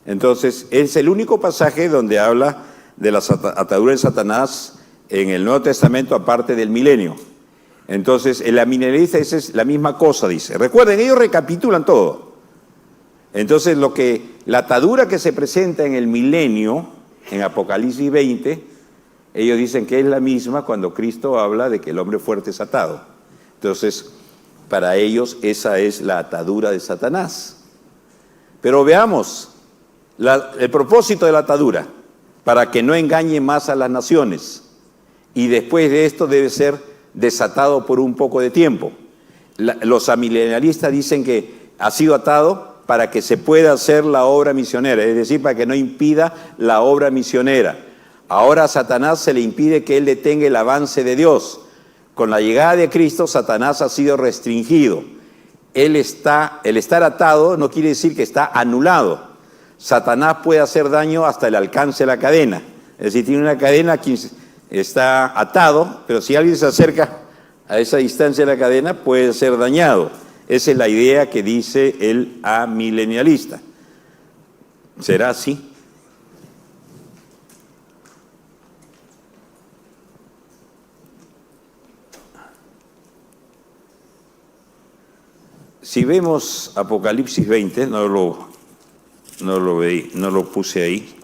entonces es el único pasaje donde habla de la atadura de Satanás en el Nuevo Testamento aparte del milenio. Entonces, el amilenialista es la misma cosa, dice. Recuerden, ellos recapitulan todo. Entonces, la atadura que se presenta en el milenio, en Apocalipsis 20, ellos dicen que es la misma cuando Cristo habla de que el hombre fuerte es atado. Entonces, para ellos esa es la atadura de Satanás. Pero veamos el propósito de la atadura, para que no engañe más a las naciones. Y después de esto debe ser desatado por un poco de tiempo. Los amilenialistas dicen que ha sido atado para que se pueda hacer la obra misionera, es decir, para que no impida la obra misionera. Ahora a Satanás se le impide que él detenga el avance de Dios. Con la llegada de Cristo, Satanás ha sido restringido. El estar atado no quiere decir que está anulado. Satanás puede hacer daño hasta el alcance de la cadena. Es decir, tiene una cadena que está atado, pero si alguien se acerca a esa distancia de la cadena, puede ser dañado. Esa es la idea que dice el amilenialista. ¿Será así? Si vemos Apocalipsis 20, no lo puse ahí,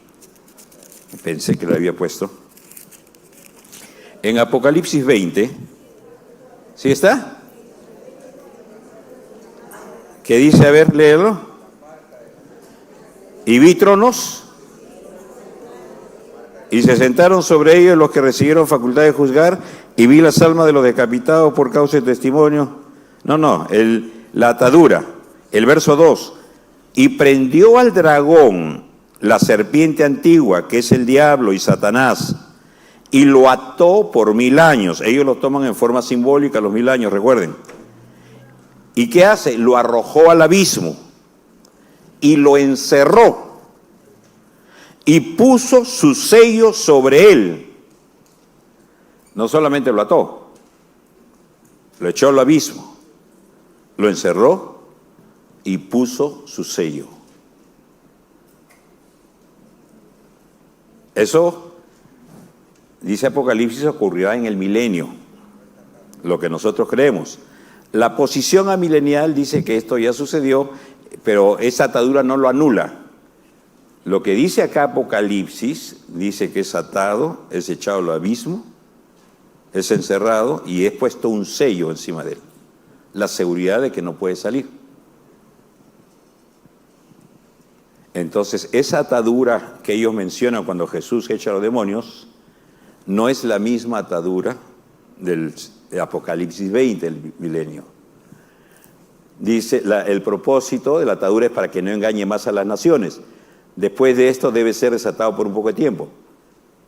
pensé que lo había puesto. En Apocalipsis 20, ¿sí está? ¿Qué dice? A ver, léelo. Y vi tronos, y se sentaron sobre ellos los que recibieron facultad de juzgar, y vi las almas de los decapitados por causa del testimonio. La atadura, el verso 2. Y prendió al dragón, la serpiente antigua, que es el diablo y Satanás, y lo ató por 1000 años. Ellos lo toman en forma simbólica, los 1000 años, recuerden. ¿Y qué hace? Lo arrojó al abismo y lo encerró y puso su sello sobre él. No solamente lo ató, lo echó al abismo, lo encerró y puso su sello. Eso, dice Apocalipsis, ocurrirá en el milenio, lo que nosotros creemos. La posición amilenial dice que esto ya sucedió, pero esa atadura no lo anula. Lo que dice acá Apocalipsis, dice que es atado, es echado al abismo, es encerrado y es puesto un sello encima de él. La seguridad de que no puede salir. Entonces, esa atadura que ellos mencionan cuando Jesús echa a los demonios, no es la misma atadura de Apocalipsis 20, el milenio. Dice, el propósito de la atadura es para que no engañe más a las naciones. Después de esto debe ser desatado por un poco de tiempo.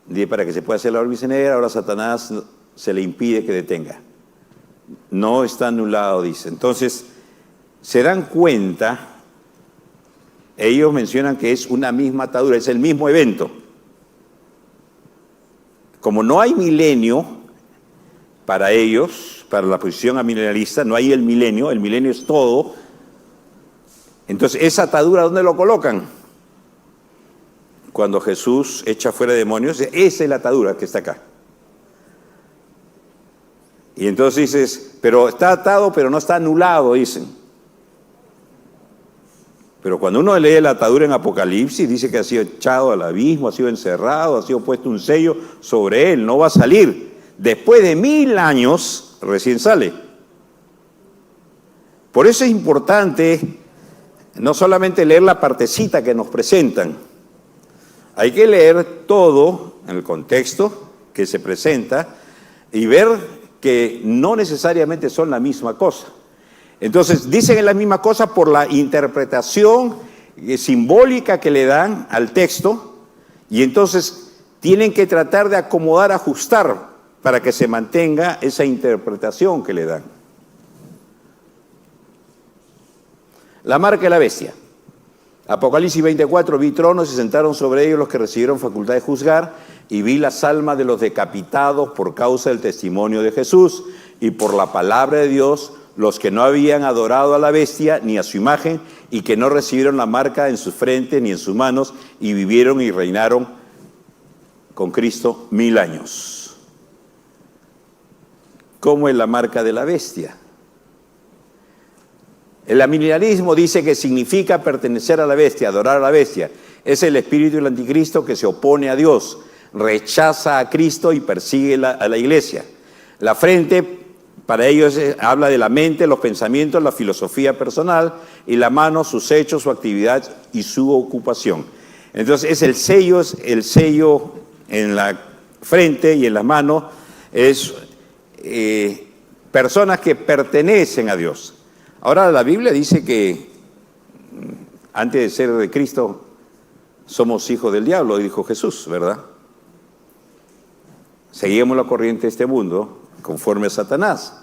Dice, para que se pueda hacer la obra misionera, ahora Satanás se le impide que detenga. No está anulado, dice. Entonces, se dan cuenta, ellos mencionan que es una misma atadura, es el mismo evento. Como no hay milenio para ellos, para la posición amilenialista, no hay el milenio es todo. Entonces, esa atadura, ¿dónde lo colocan? Cuando Jesús echa fuera demonios, esa es la atadura que está acá. Y entonces dices, pero está atado, pero no está anulado, dicen. Pero cuando uno lee la atadura en Apocalipsis, dice que ha sido echado al abismo, ha sido encerrado, ha sido puesto un sello sobre él, no va a salir. Después de 1000 años, recién sale. Por eso es importante no solamente leer la partecita que nos presentan, hay que leer todo en el contexto que se presenta y ver que no necesariamente son la misma cosa. Entonces, dicen la misma cosa por la interpretación simbólica que le dan al texto, y entonces tienen que tratar de acomodar, ajustar, para que se mantenga esa interpretación que le dan. La marca de la bestia. Apocalipsis 24, vi tronos y sentaron sobre ellos los que recibieron facultad de juzgar, y vi las almas de los decapitados por causa del testimonio de Jesús y por la palabra de Dios, los que no habían adorado a la bestia ni a su imagen, y que no recibieron la marca en su frente ni en sus manos, y vivieron y reinaron con Cristo 1000 años. ¿Cómo es la marca de la bestia? El amilenialismo dice que significa pertenecer a la bestia, adorar a la bestia. Es el espíritu del anticristo que se opone a Dios, rechaza a Cristo y persigue a la iglesia. La frente, para ellos, habla de la mente, los pensamientos, la filosofía personal, y la mano, sus hechos, su actividad y su ocupación. Entonces es el sello en la frente y en la mano, es personas que pertenecen a Dios. Ahora la Biblia dice que antes de ser de Cristo somos hijos del diablo, dijo Jesús, ¿verdad? Seguimos la corriente de este mundo conforme a Satanás.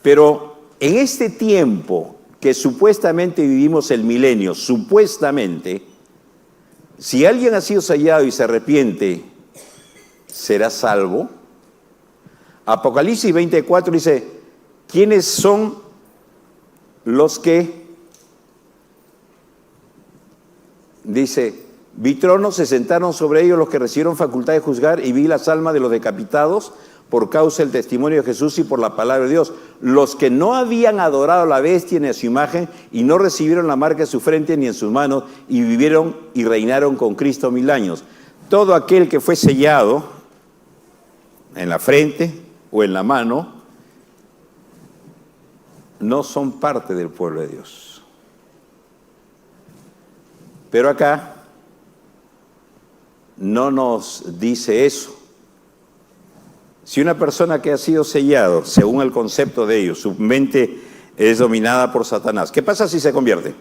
Pero en este tiempo que supuestamente vivimos el milenio, supuestamente, si alguien ha sido sellado y se arrepiente, ¿será salvo? Apocalipsis 24 dice, ¿quiénes son los que? Dice, vi tronos, se sentaron sobre ellos los que recibieron facultad de juzgar, y vi las almas de los decapitados por causa del testimonio de Jesús y por la palabra de Dios, los que no habían adorado a la bestia ni a su imagen, y no recibieron la marca en su frente ni en sus manos, y vivieron y reinaron con Cristo 1000 años. Todo aquel que fue sellado en la frente o en la mano no son parte del pueblo de Dios. Pero acá no nos dice eso. Si una persona que ha sido sellado, según el concepto de ellos, su mente es dominada por Satanás, ¿qué pasa si se convierte?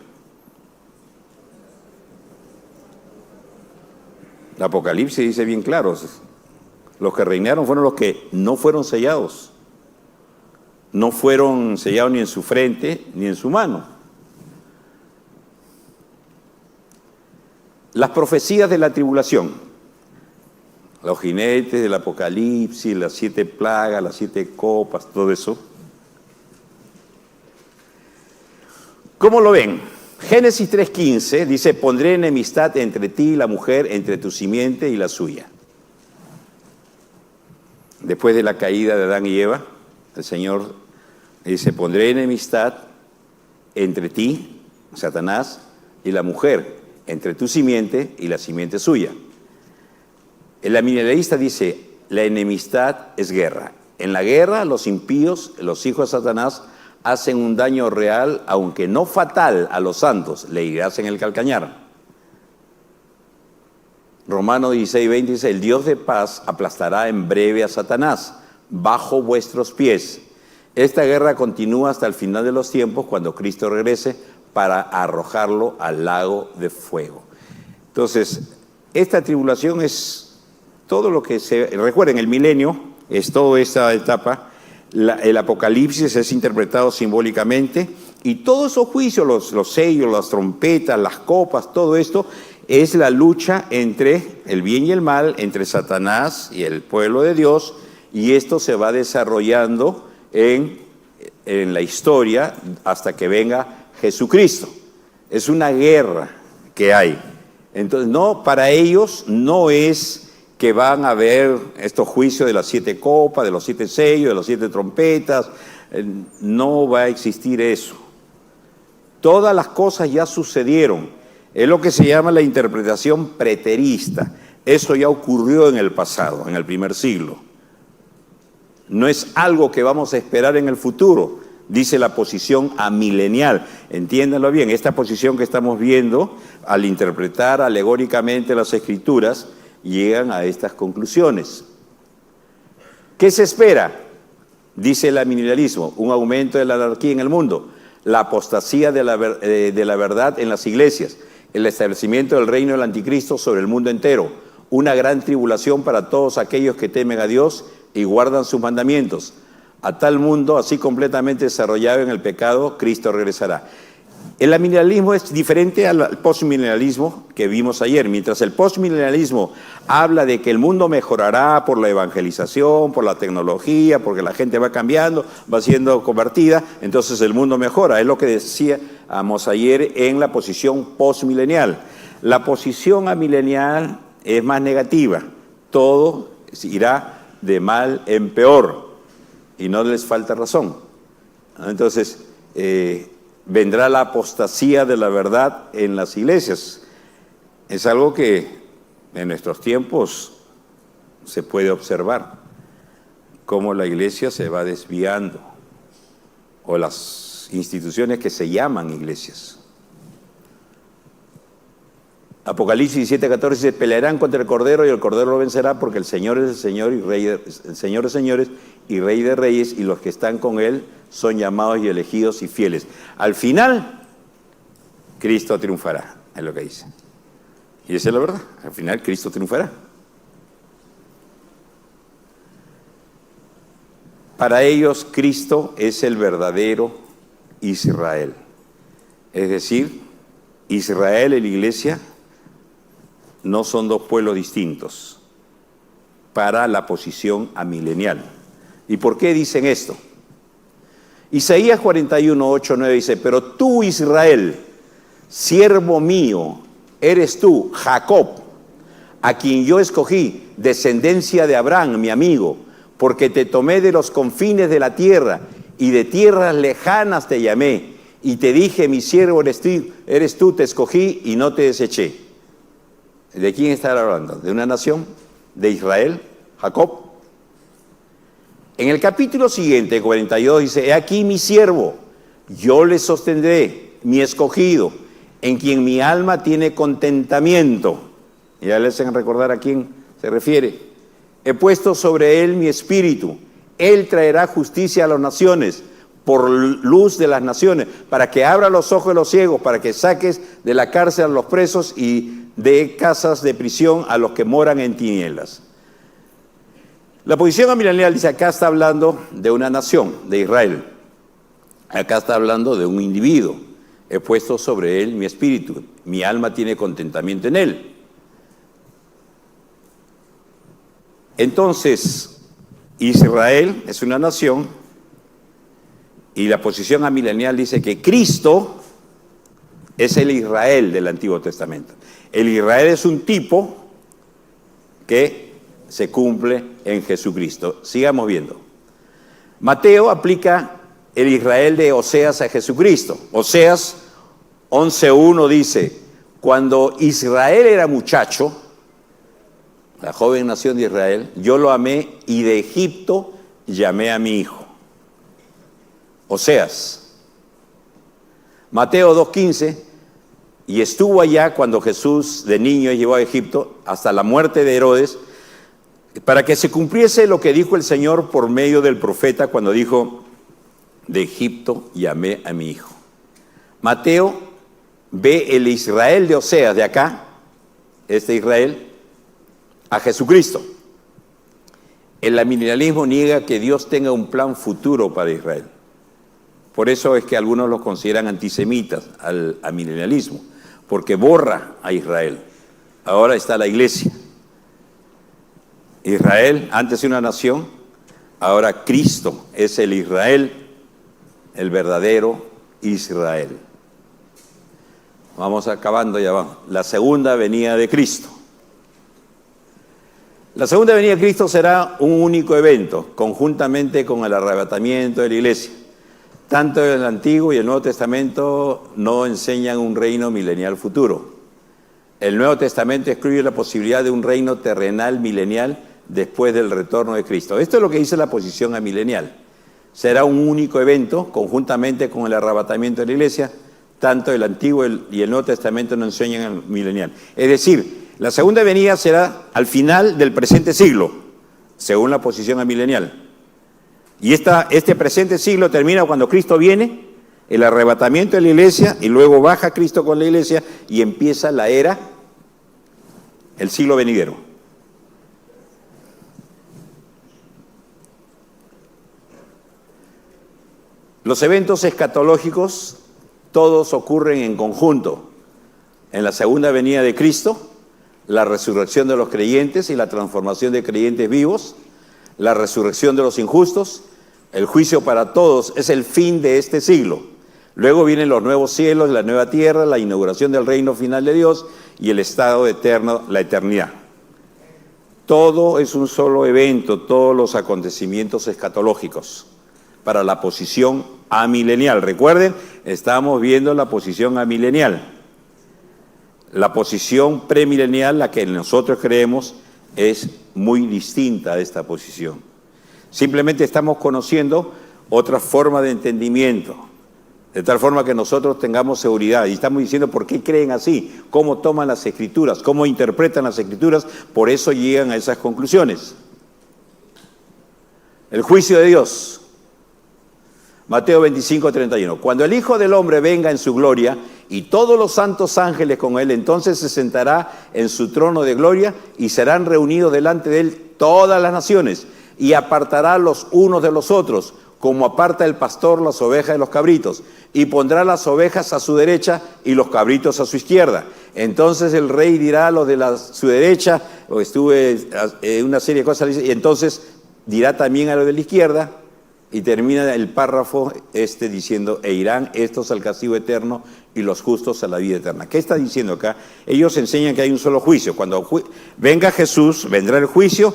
El Apocalipsis dice bien claro, los que reinaron fueron los que no fueron sellados. No fueron sellados ni en su frente ni en su mano. Las profecías de la tribulación, los jinetes del Apocalipsis, las 7 plagas, las 7 copas, todo eso. ¿Cómo lo ven? Génesis 3:15 dice, pondré enemistad entre ti y la mujer, entre tu simiente y la suya. Después de la caída de Adán y Eva, el Señor dice, pondré enemistad entre ti, Satanás, y la mujer, entre tu simiente y la simiente suya. El amilenialista dice, la enemistad es guerra. En la guerra, los impíos, los hijos de Satanás, hacen un daño real, aunque no fatal, a los santos, le irás en el calcañar. Romanos 16:20 dice, el Dios de paz aplastará en breve a Satanás, bajo vuestros pies. Esta guerra continúa hasta el final de los tiempos, cuando Cristo regrese para arrojarlo al lago de fuego. Entonces, esta tribulación es todo lo que se... Recuerden, el milenio es toda esta etapa. El Apocalipsis es interpretado simbólicamente, y todos esos juicios, los sellos, las trompetas, las copas, todo esto es la lucha entre el bien y el mal, entre Satanás y el pueblo de Dios, y esto se va desarrollando en la historia hasta que venga Jesucristo. Es una guerra que hay. Entonces, no, para ellos no es que van a ver estos juicios de las 7 copas, de los 7 sellos, de las 7 trompetas. No va a existir eso. Todas las cosas ya sucedieron. Es lo que se llama la interpretación preterista. Eso ya ocurrió en el pasado, en el primer siglo. No es algo que vamos a esperar en el futuro, dice la posición amilenial. Entiéndanlo bien, esta posición que estamos viendo, al interpretar alegóricamente las Escrituras, llegan a estas conclusiones. ¿Qué se espera? Dice el amilenialismo, un aumento de la anarquía en el mundo, la apostasía de la verdad en las iglesias, el establecimiento del reino del anticristo sobre el mundo entero, una gran tribulación para todos aquellos que temen a Dios y guardan sus mandamientos. A tal mundo, así completamente desarrollado en el pecado, Cristo regresará. El amilenialismo es diferente al postmilenialismo que vimos ayer. Mientras el postmilenialismo habla de que el mundo mejorará por la evangelización, por la tecnología, porque la gente va cambiando, va siendo convertida, entonces el mundo mejora. Es lo que decíamos ayer en la posición postmilenial. La posición amilenial es más negativa. Todo irá de mal en peor y no les falta razón. Entonces, vendrá la apostasía de la verdad en las iglesias. Es algo que en nuestros tiempos se puede observar, cómo la iglesia se va desviando, o las instituciones que se llaman iglesias. Apocalipsis 17:14 dice, pelearán contra el Cordero y el Cordero lo vencerá, porque el Señor es el Señor y Rey el Señor de señores y Rey de reyes, y los que están con Él son llamados y elegidos y fieles. Al final, Cristo triunfará, es lo que dice. Y esa es la verdad, al final Cristo triunfará. Para ellos, Cristo es el verdadero Israel. Es decir, Israel y la iglesia no son dos pueblos distintos para la posición amilenial. ¿Y por qué dicen esto? Isaías 41, 8, 9 dice, pero tú, Israel, siervo mío, eres tú, Jacob, a quien yo escogí, descendencia de Abraham, mi amigo, porque te tomé de los confines de la tierra y de tierras lejanas te llamé, y te dije, mi siervo eres tú, te escogí y no te deseché. ¿De quién está hablando? ¿De una nación? ¿De Israel? ¿Jacob? En el capítulo siguiente, 42, dice, he aquí mi siervo, yo le sostendré, mi escogido, en quien mi alma tiene contentamiento. Ya les hacen recordar a quién se refiere. He puesto sobre él mi espíritu, él traerá justicia a las naciones, por luz de las naciones, para que abra los ojos de los ciegos, para que saques de la cárcel a los presos y de casas de prisión a los que moran en tinieblas. La posición amilenial dice, acá está hablando de una nación, de Israel. Acá está hablando de un individuo. He puesto sobre él mi espíritu, mi alma tiene contentamiento en él. Entonces, Israel es una nación y la posición amilenial dice que Cristo es el Israel del Antiguo Testamento. El Israel es un tipo que se cumple en Jesucristo. Sigamos viendo. Mateo aplica el Israel de Oseas a Jesucristo. Oseas 11:1 dice, cuando Israel era muchacho, la joven nación de Israel, yo lo amé y de Egipto llamé a mi hijo. Oseas. Mateo 2:15, y estuvo allá cuando Jesús de niño llegó a Egipto hasta la muerte de Herodes, para que se cumpliese lo que dijo el Señor por medio del profeta cuando dijo, de Egipto llamé a mi hijo. Mateo ve el Israel de Oseas de acá, este Israel, a Jesucristo. El amilenialismo niega que Dios tenga un plan futuro para Israel. Por eso es que algunos los consideran antisemitas al amilenialismo, porque borra a Israel. Ahora está la iglesia. Israel, antes una nación, ahora Cristo es el Israel, el verdadero Israel. Vamos acabando ya vamos. La segunda venida de Cristo. La segunda venida de Cristo será un único evento, conjuntamente con el arrebatamiento de la iglesia. tanto el Antiguo y el Nuevo Testamento no enseñan un reino milenial futuro. El Nuevo Testamento excluye la posibilidad de un reino terrenal milenial después del retorno de Cristo. Esto es lo que dice la posición amilenial. Será un único evento, conjuntamente con el arrebatamiento de la iglesia. Tanto el Antiguo y el Nuevo Testamento no enseñan el milenial. Es decir, la segunda venida será al final del presente siglo, según la posición amilenial. Y este presente siglo termina cuando Cristo viene, el arrebatamiento de la iglesia, y luego baja Cristo con la iglesia y empieza la era, el siglo venidero. Los eventos escatológicos todos ocurren en conjunto. En la segunda venida de Cristo, la resurrección de los creyentes y la transformación de creyentes vivos, la resurrección de los injustos, el juicio para todos, es el fin de este siglo. Luego vienen los nuevos cielos, la nueva tierra, la inauguración del reino final de Dios y el estado eterno, la eternidad. Todo es un solo evento, todos los acontecimientos escatológicos para la posición amilenial. Recuerden, estamos viendo la posición amilenial. La posición premilenial, la que nosotros creemos, es muy distinta a esta posición. Simplemente estamos conociendo otra forma de entendimiento, de tal forma que nosotros tengamos seguridad. Y estamos diciendo por qué creen así, cómo toman las Escrituras, cómo interpretan las Escrituras, por eso llegan a esas conclusiones. El juicio de Dios. Mateo 25:31. Cuando el Hijo del Hombre venga en su gloria y todos los santos ángeles con él, entonces se sentará en su trono de gloria y serán reunidos delante de él todas las naciones y apartará los unos de los otros, como aparta el pastor las ovejas de los cabritos, y pondrá las ovejas a su derecha y los cabritos a su izquierda. Entonces el rey dirá a los de su derecha, o estuve en una serie de cosas, y entonces dirá también a los de la izquierda. Y termina el párrafo diciendo, e irán estos al castigo eterno y los justos a la vida eterna. ¿Qué está diciendo acá? Ellos enseñan que hay un solo juicio. Cuando venga Jesús, vendrá el juicio,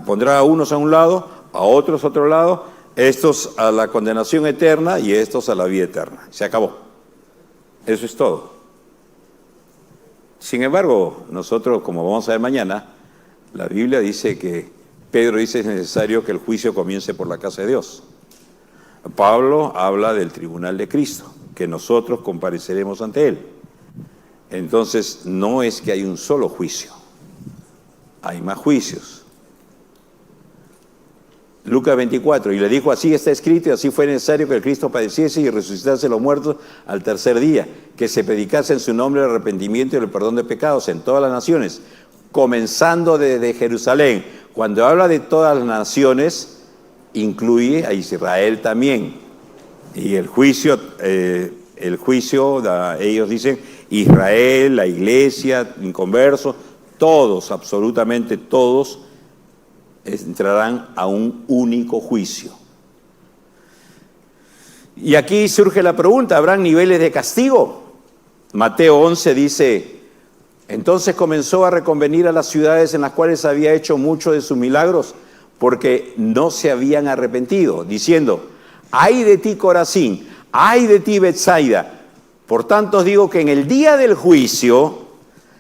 pondrá a unos a un lado, a otros a otro lado, estos a la condenación eterna y estos a la vida eterna. Se acabó. Eso es todo. Sin embargo, nosotros, como vamos a ver mañana, la Biblia dice que Pedro dice es necesario que el juicio comience por la casa de Dios. Pablo habla del tribunal de Cristo, que nosotros compareceremos ante él. Entonces, no es que hay un solo juicio, hay más juicios. Lucas 24, y le dijo, así está escrito y así fue necesario que el Cristo padeciese y resucitase de los muertos al tercer día, que se predicase en su nombre el arrepentimiento y el perdón de pecados en todas las naciones, comenzando desde Jerusalén. Cuando habla de todas las naciones, incluye a Israel también. Y el juicio, ellos dicen, Israel, la iglesia, inconversos, todos, absolutamente todos, entrarán a un único juicio. Y aquí surge la pregunta, ¿habrán niveles de castigo? Mateo 11 dice, entonces comenzó a reconvenir a las ciudades en las cuales había hecho muchos de sus milagros, porque no se habían arrepentido, diciendo, ay de ti Corazín, ay de ti Betsaida. Por tanto os digo que en el día del juicio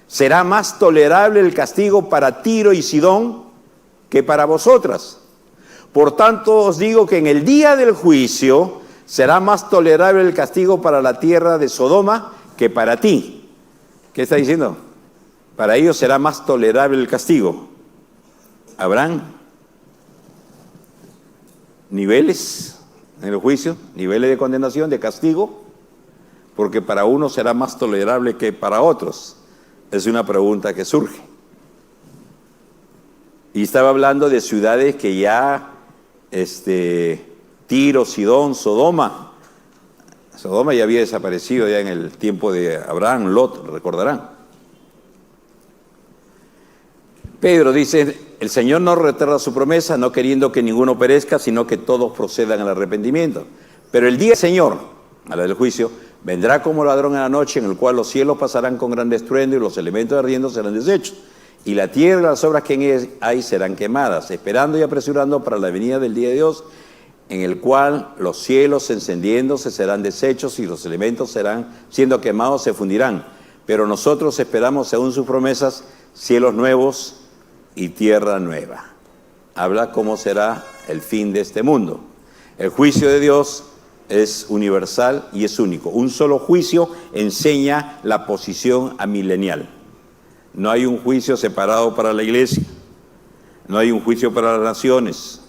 será más tolerable el castigo para Tiro y Sidón que para vosotras. Por tanto os digo que en el día del juicio será más tolerable el castigo para la tierra de Sodoma que para ti. ¿Qué está diciendo? Para ellos será más tolerable el castigo. ¿Habrán niveles en el juicio? ¿Niveles de condenación, de castigo? Porque para unos será más tolerable que para otros. Es una pregunta que surge. Y estaba hablando de ciudades que ya, Tiro, Sidón, Sodoma. Sodoma ya había desaparecido ya en el tiempo de Abraham, Lot, recordarán. Pedro dice, el Señor no retarda su promesa, no queriendo que ninguno perezca, sino que todos procedan al arrepentimiento. Pero el día del Señor, a la del juicio, vendrá como ladrón en la noche, en el cual los cielos pasarán con gran estruendo y los elementos ardiendo serán deshechos. Y la tierra y las obras que en ella hay serán quemadas, esperando y apresurando para la venida del día de Dios, en el cual los cielos encendiéndose serán deshechos y los elementos serán siendo quemados se fundirán. Pero nosotros esperamos según sus promesas cielos nuevos y tierra nueva. Habla cómo será el fin de este mundo. El juicio de Dios es universal y es único. Un solo juicio enseña la posición amilenial. No hay un juicio separado para la iglesia. No hay un juicio para las naciones.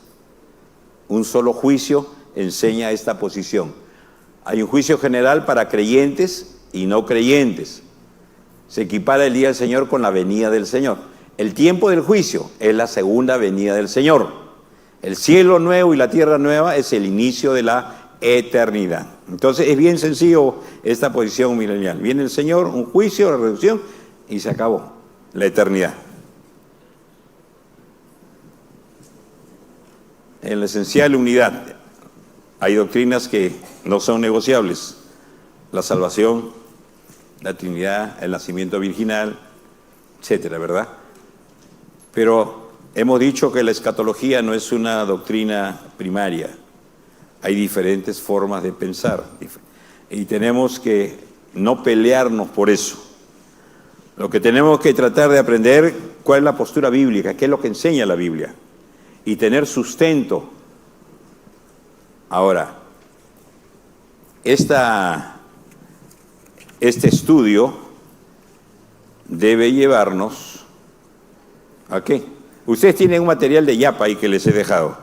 Un solo juicio enseña esta posición. Hay un juicio general para creyentes y no creyentes. Se equipara el día del Señor con la venida del Señor. El tiempo del juicio es la segunda venida del Señor. El cielo nuevo y la tierra nueva es el inicio de la eternidad. Entonces es bien sencillo esta posición milenial. Viene el Señor, un juicio, la reducción y se acabó la eternidad. En la esencial unidad hay doctrinas que no son negociables. La salvación, la Trinidad, el nacimiento virginal, etcétera, ¿verdad? Pero hemos dicho que la escatología no es una doctrina primaria. Hay diferentes formas de pensar y tenemos que no pelearnos por eso. Lo que tenemos que tratar de aprender cuál es la postura bíblica, qué es lo que enseña la Biblia y tener sustento. Ahora, este estudio debe llevarnos ¿a qué? Ustedes tienen un material de Yapa ahí que les he dejado.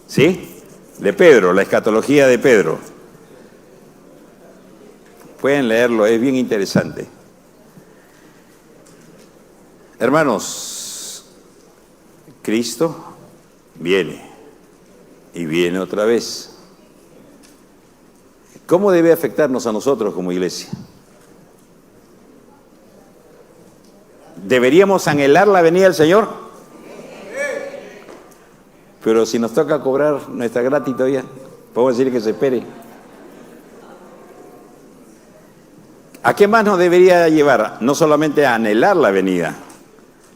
¿Sí? De Pedro, la escatología de Pedro. Pueden leerlo, es bien interesante. Hermanos, Cristo viene y viene otra vez. ¿Cómo debe afectarnos a nosotros como iglesia? ¿Deberíamos anhelar la venida del Señor? Pero si nos toca cobrar nuestra gratis todavía, podemos decir que se espere. ¿A qué más nos debería llevar? No solamente a anhelar la venida,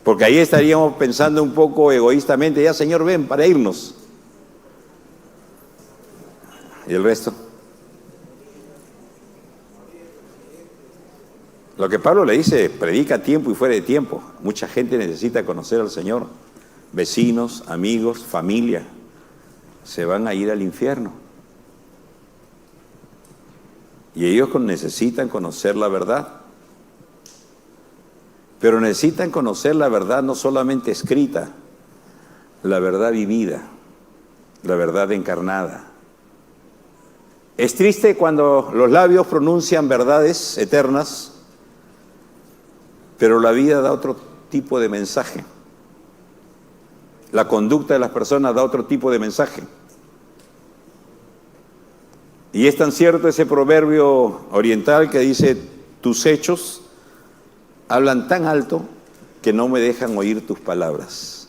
porque ahí estaríamos pensando un poco egoístamente, ya Señor ven para irnos. ¿Y el resto? Lo que Pablo le dice, predica a tiempo y fuera de tiempo. Mucha gente necesita conocer al Señor. Vecinos, amigos, familia, se van a ir al infierno. Y ellos necesitan conocer la verdad. Pero necesitan conocer la verdad no solamente escrita, la verdad vivida, la verdad encarnada. Es triste cuando los labios pronuncian verdades eternas, pero la vida da otro tipo de mensaje. La conducta de las personas da otro tipo de mensaje. Y es tan cierto ese proverbio oriental que dice, tus hechos hablan tan alto que no me dejan oír tus palabras.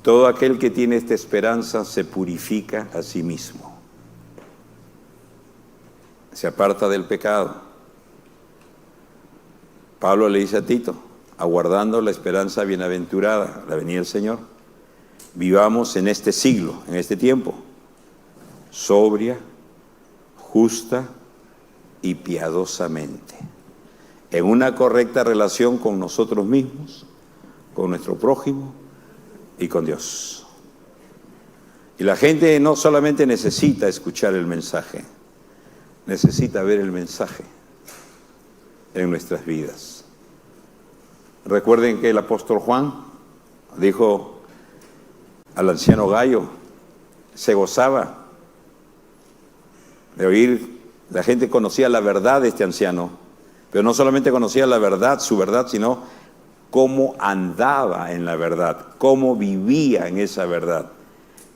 Todo aquel que tiene esta esperanza se purifica a sí mismo. Se aparta del pecado. Pablo le dice a Tito, aguardando la esperanza bienaventurada, la venida del Señor, vivamos en este siglo, en este tiempo, sobria, justa y piadosamente, en una correcta relación con nosotros mismos, con nuestro prójimo y con Dios. Y la gente no solamente necesita escuchar el mensaje, necesita ver el mensaje en nuestras vidas. Recuerden que el apóstol Juan dijo al anciano Gallo, se gozaba de oír, la gente conocía la verdad de este anciano, pero no solamente conocía la verdad, su verdad, sino cómo andaba en la verdad, cómo vivía en esa verdad.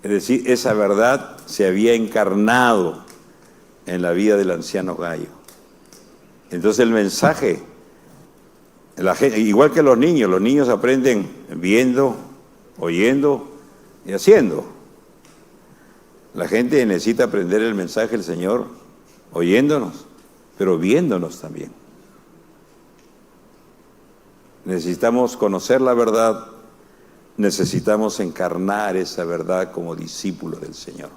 Es decir, esa verdad se había encarnado en la vida del anciano Gallo. Entonces el mensaje, la gente, igual que los niños aprenden viendo, oyendo y haciendo. La gente necesita aprender el mensaje del Señor oyéndonos, pero viéndonos también. necesitamos conocer la verdad, necesitamos encarnar esa verdad como discípulos del Señor.